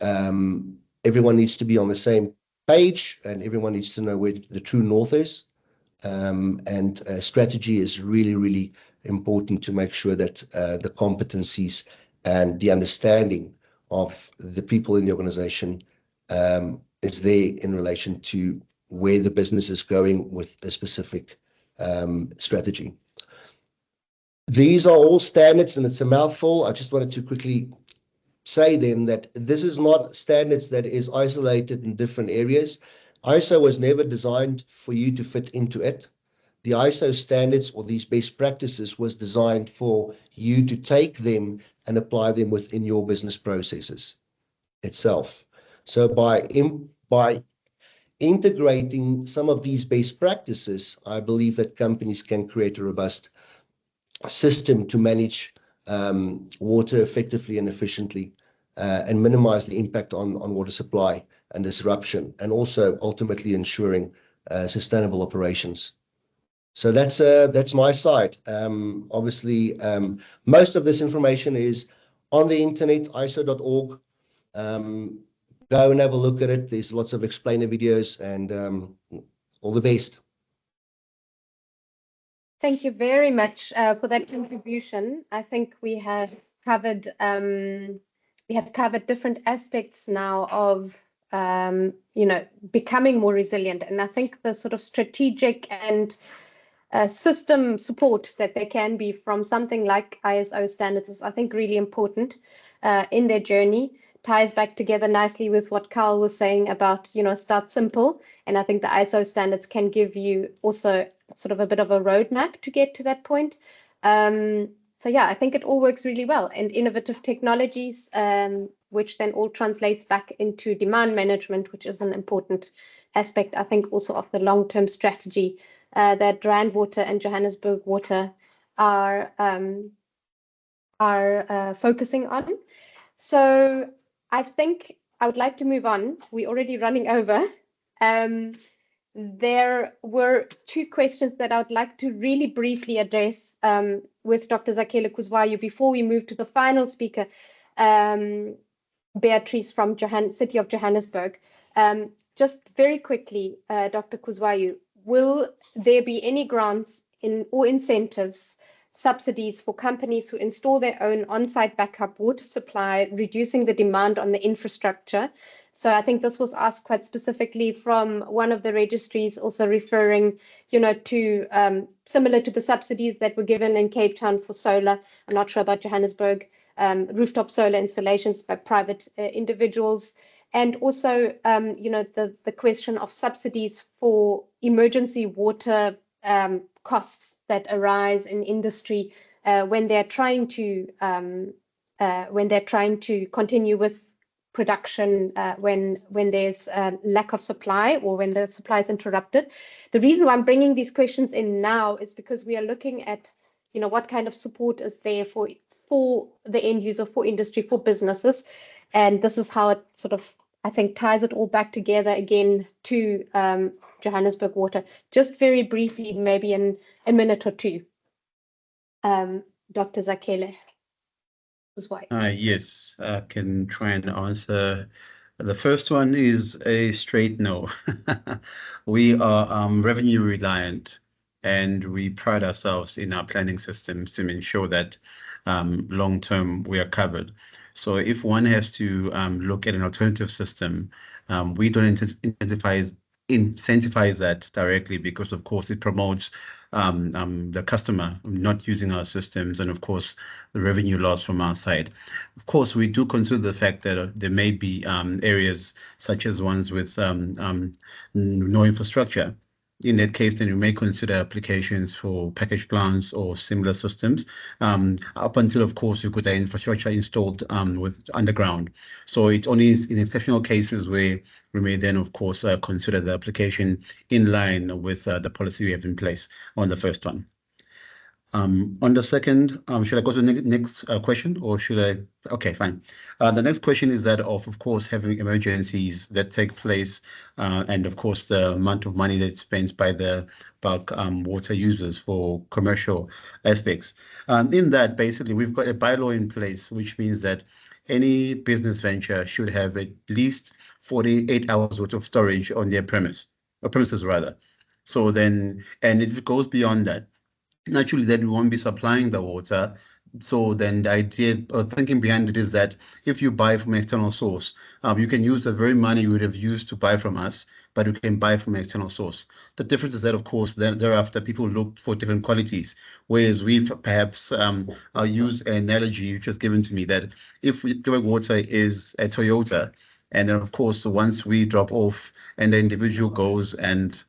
Everyone needs to be on the same page, and everyone needs to know where the true north is. And strategy is really, really important to make sure that the competencies and the understanding of the people in the organization is there in relation to where the business is going with a specific strategy. These are all standards, and it's a mouthful. I just wanted to quickly say then that this is not standards that is isolated in different areas. ISO was never designed for you to fit into it. The ISO standards, or these best practices, was designed for you to take them and apply them within your business processes itself. So by integrating some of these best practices, I believe that companies can create a robust system to manage water effectively and efficiently, and minimize the impact on water supply and disruption, and also ultimately ensuring sustainable operations. So that's my side. Obviously, most of this information is on the internet, iso.org. Go and have a look at it. There's lots of explainer videos, and all the best. Thank you very much for that contribution. I think we have covered different aspects now of becoming more resilient, and I think the sort of strategic and system support that there can be from something like ISO standards is, I think, really important in their journey. Ties back together nicely with what Carl was saying about, start simple. And I think the ISO standards can give you also sort of a bit of a roadmap to get to that point. So yeah, I think it all works really well. And innovative technologies, which then all translates back into demand management, which is an important aspect, I think, also of the long-term strategy that Rand Water and Johannesburg Water are focusing on. So I think I would like to move on. We're already running over. There were two questions that I would like to really briefly address with Dr. Zakhele Kuzwayo before we move to the final speaker, Beatrice from City of Johannesburg. Just very quickly, Dr. Kuzwayo, will there be any grants or incentives, subsidies for companies who install their own on-site backup water supply, reducing the demand on the infrastructure? So I think this was asked quite specifically from one of the registries, also referring, to similar to the subsidies that were given in Cape Town for solar. I'm not sure about Johannesburg, rooftop solar installations by private individuals. And also, the question of subsidies for emergency water costs that arise in industry when they're trying to continue with production when there's a lack of supply or when the supply is interrupted. The reason why I'm bringing these questions in now is because we are looking at, what kind of support is there for the end user, for industry, for businesses, and this is how it sort of I think ties it all back together again to Johannesburg Water. Just very briefly, maybe in a minute or two. Dr. Zakele. Yes, I can try and answer. The first one is a straight no. We are revenue reliant, and we pride ourselves in our planning systems to ensure that long term we are covered. So if one has to look at an alternative system, we don't incentivize that directly, because of course it promotes the customer not using our systems, and of course the revenue loss from our side. Of course, we do consider the fact that there may be areas such as ones with no infrastructure. In that case, then you may consider applications for package plants or similar systems, up until, of course, you got the infrastructure installed with underground. So it's only in exceptional cases where we may then, of course, consider the application in line with the policy we have in place on the first one. On the second, should I go to the next question, or should I? Okay, fine. The next question is that of course, having emergencies that take place, and of course, the amount of money that's spent by the bulk water users for commercial aspects. In that, basically, we've got a bylaw in place, which means that any business venture should have at least 48 hours worth of storage on their premises rather. So then, and if it goes beyond that, naturally, then we won't be supplying the water. So then the idea or thinking behind it is that if you buy from an external source, you can use the very money you would have used to buy from us, but you can buy from an external source. The difference is that, of course, then thereafter people look for different qualities, whereas we've perhaps I'll use an analogy you just given to me that if Joburg Water is a Toyota, and then of course once we drop off and the individual goes and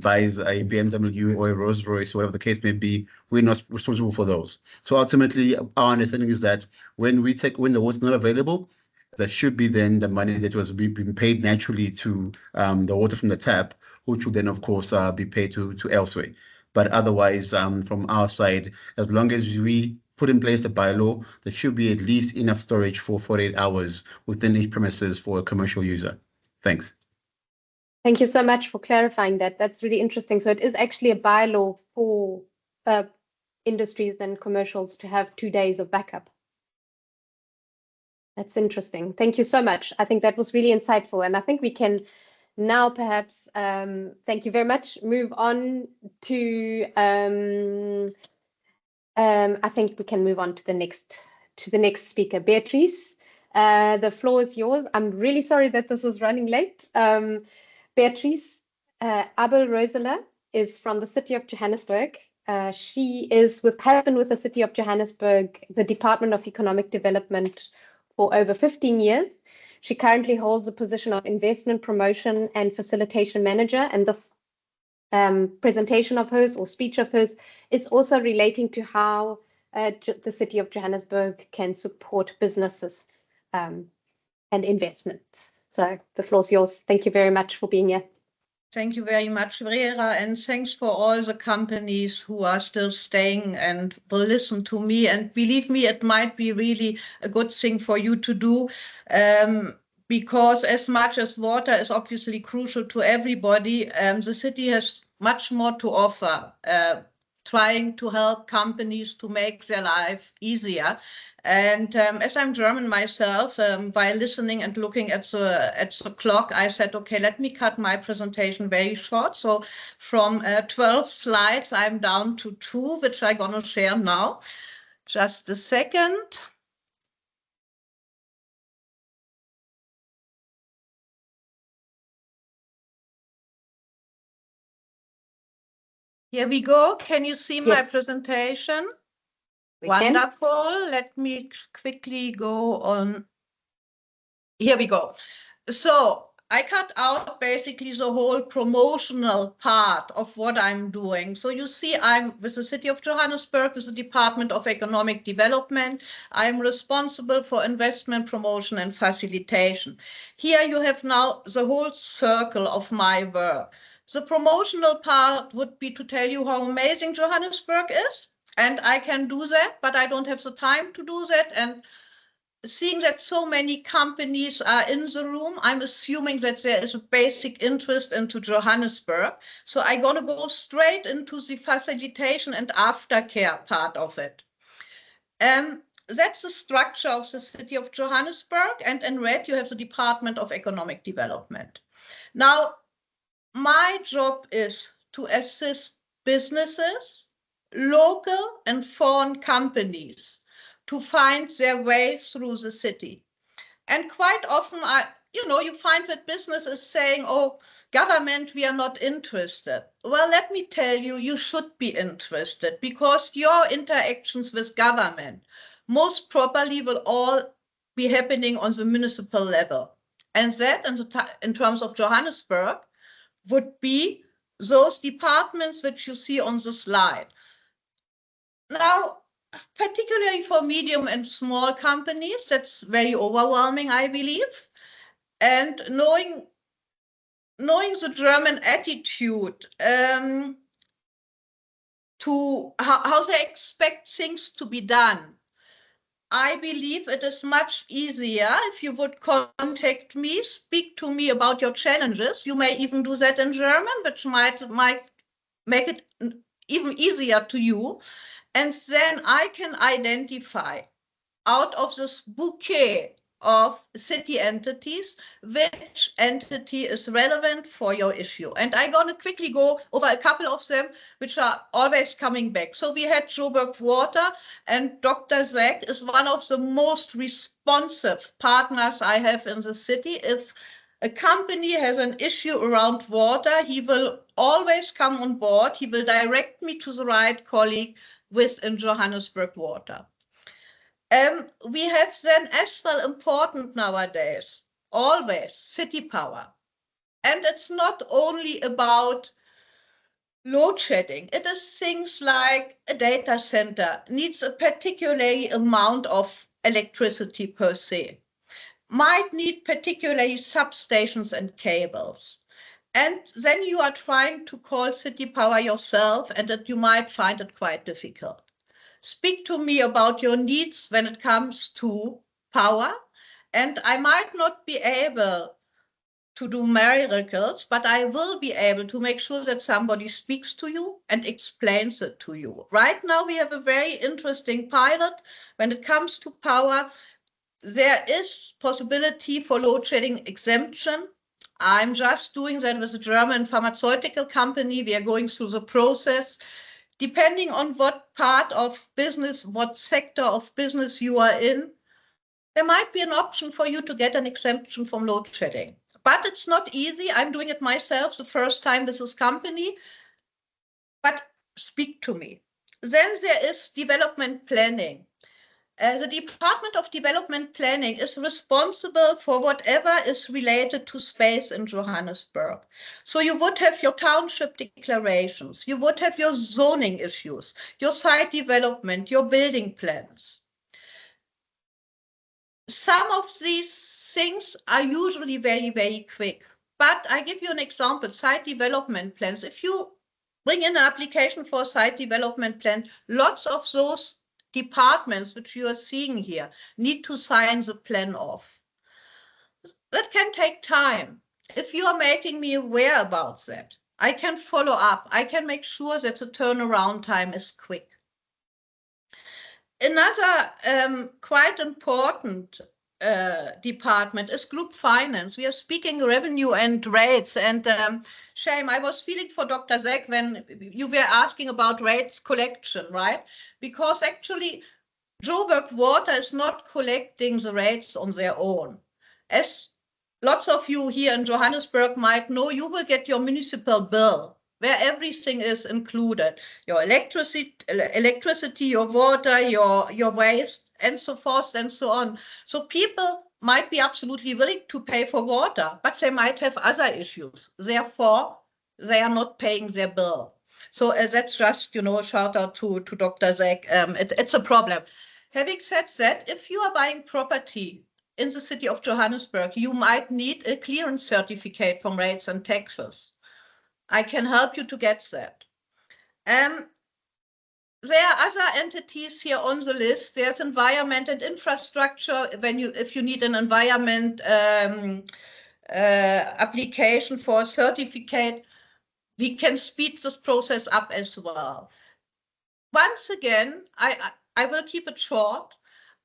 buys a BMW or a Rolls Royce, whatever the case may be, we're not responsible for those. So ultimately, our understanding is that when the water's not available, there should be then the money that was being paid naturally to the water from the tap, which would then, of course, be paid to elsewhere. But otherwise, from our side, as long as we put in place a bylaw, there should be at least enough storage for 48 hours within each premises for a commercial user. Thanks. Thank you so much for clarifying that. That's really interesting. So it is actually a bylaw for industries and commercials to have 2 days of backup. That's interesting. Thank you so much. I think that was really insightful. And I think we can now perhaps, thank you very much, move on to, I think we can move on to the next speaker, Beatrice. The floor is yours. I'm really sorry that this is running late. Beatrice Abel Rosela is from the city of Johannesburg. She has been with the city of Johannesburg, the Department of Economic Development, for over 15 years. She currently holds the position of Investment Promotion and Facilitation Manager, and this presentation of hers or speech of hers is also relating to how the city of Johannesburg can support businesses and investments. So the floor is yours. Thank you very much for being here. Thank you very much, Vera, and thanks for all the companies who are still staying and will listen to me. And believe me, it might be really a good thing for you to do, because as much as water is obviously crucial to everybody, the city has much more to offer, trying to help companies to make their life easier. And as I'm German myself, by listening and looking at the clock, I said, okay, let me cut my presentation very short. So from 12 slides, I'm down to 2, which I'm going to share now. Just a second. Here we go. Can you see my presentation? Wonderful. Let me quickly go on. Here we go. So I cut out basically the whole promotional part of what I'm doing. So you see, I'm with the City of Johannesburg, with the Department of Economic Development. I'm responsible for investment promotion and facilitation. Here you have now the whole circle of my work. The promotional part would be to tell you how amazing Johannesburg is. And I can do that, but I don't have the time to do that. And seeing that so many companies are in the room, I'm assuming that there is a basic interest into Johannesburg. So I'm going to go straight into the facilitation and aftercare part of it. That's the structure of the city of Johannesburg. And in red, you have the Department of Economic Development. Now, my job is to assist businesses, local and foreign companies, to find their way through the city. And quite often, you find that business is saying, oh, government, we are not interested. Well, let me tell you, you should be interested, because your interactions with government most probably will all be happening on the municipal level. And that, in terms of Johannesburg, would be those departments which you see on the slide. Now, particularly for medium and small companies, that's very overwhelming, I believe. And knowing the German attitude to how they expect things to be done, I believe it is much easier if you would contact me, speak to me about your challenges. You may even do that in German, which might make it even easier to you. And then I can identify out of this bouquet of city entities, which entity is relevant for your issue. And I'm going to quickly go over a couple of them, which are always coming back. So we had Joburg Water, and Dr. Zek is one of the most responsive partners I have in the city. If a company has an issue around water, he will always come on board. He will direct me to the right colleague within Johannesburg Water. We have then as well important nowadays, always city power. And it's not only about load shedding. It is things like a data center needs a particular amount of electricity per se, might need particularly substations and cables. And then you are trying to call city power yourself, and that you might find it quite difficult. Speak to me about your needs when it comes to power, and I might not be able to do miracles, but I will be able to make sure that somebody speaks to you and explains it to you. Right now, we have a very interesting pilot. When it comes to power, there is possibility for load shedding exemption. I'm just doing that with a German pharmaceutical company. We are going through the process. Depending on what part of business, what sector of business you are in, there might be an option for you to get an exemption from load shedding. But it's not easy. I'm doing it myself the first time with this company. But speak to me. Then there is development planning. The Department of Development Planning is responsible for whatever is related to space in Johannesburg. So you would have your township declarations, you would have your zoning issues, your site development, your building plans. Some of these things are usually very, very quick. But I give you an example, site development plans. If you bring in an application for a site development plan, lots of those departments which you are seeing here need to sign the plan off. That can take time. If you are making me aware about that, I can follow up. I can make sure that the turnaround time is quick. Another quite important department is group finance. We are speaking revenue and rates, and shame, I was feeling for Dr. Zek when you were asking about rates collection, right? Because actually Joburg Water is not collecting the rates on their own. As lots of you here in Johannesburg might know, you will get your municipal bill where everything is included, your electricity, your water, your waste, and so forth and so on. So people might be absolutely willing to pay for water, but they might have other issues. Therefore, they are not paying their bill. So that's just, a shout out to Dr. Zek. It's a problem. Having said that, if you are buying property in the city of Johannesburg, you might need a clearance certificate from rates and taxes. I can help you to get that. there are other entities here on the list. There's environment and infrastructure. If you need an environment application for a certificate, we can speed this process up as well. Once again, I will keep it short.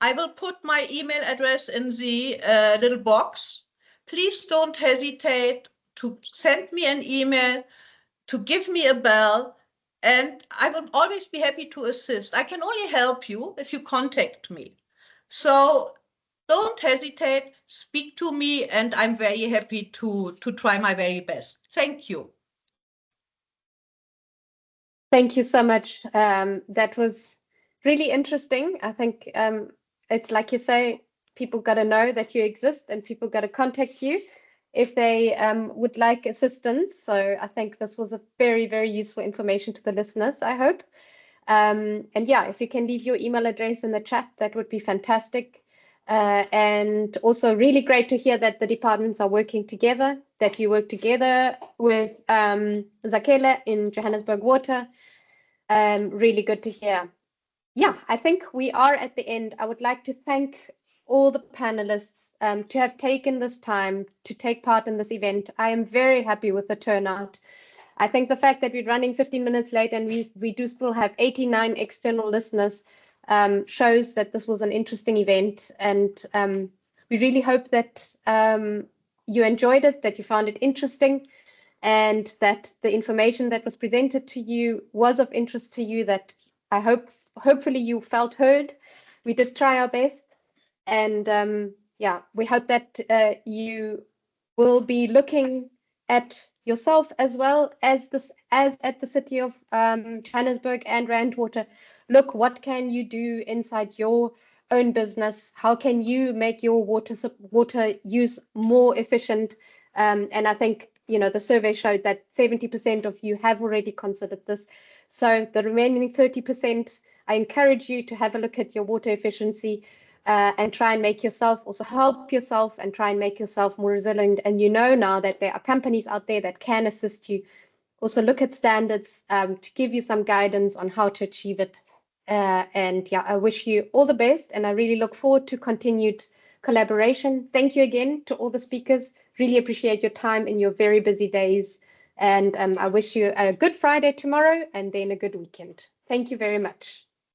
I will put my email address in the little box. Please don't hesitate to send me an email, to give me a bell, and I will always be happy to assist. I can only help you if you contact me. So don't hesitate, speak to me, and I'm very happy to try my very best. Thank you. Thank you so much. That was really interesting. I think it's like you say, people got to know that you exist and people got to contact you if they would like assistance. So I think this was a very, very useful information to the listeners, I hope. And yeah, if you can leave your email address in the chat, that would be fantastic. And also really great to hear that the departments are working together, that you work together with Zakele in Johannesburg Water. Really good to hear. Yeah, I think we are at the end. I would like to thank all the panelists to have taken this time to take part in this event. I am very happy with the turnout. I think the fact that we're running 15 minutes late and we do still have 89 external listeners shows that this was an interesting event. And we really hope that you enjoyed it, that you found it interesting, and that the information that was presented to you was of interest to you, that I hopefully you felt heard. We did try our best. And yeah, we hope that you will be looking at yourself as well as at the city of Johannesburg and Randwater. Look, what can you do inside your own business? How can you make your water use more efficient? And I think, you know, the survey showed that 70% of you have already considered this. So the remaining 30%, I encourage you to have a look at your water efficiency and try and make yourself, also help yourself and try and make yourself more resilient. And you know now that there are companies out there that can assist you. Also look at standards to give you some guidance on how to achieve it. And yeah, I wish you all the best, and I really look forward to continued collaboration. Thank you again to all the speakers. Really appreciate your time in your very busy days. And I wish you a good Friday tomorrow and then a good weekend. Thank you very much.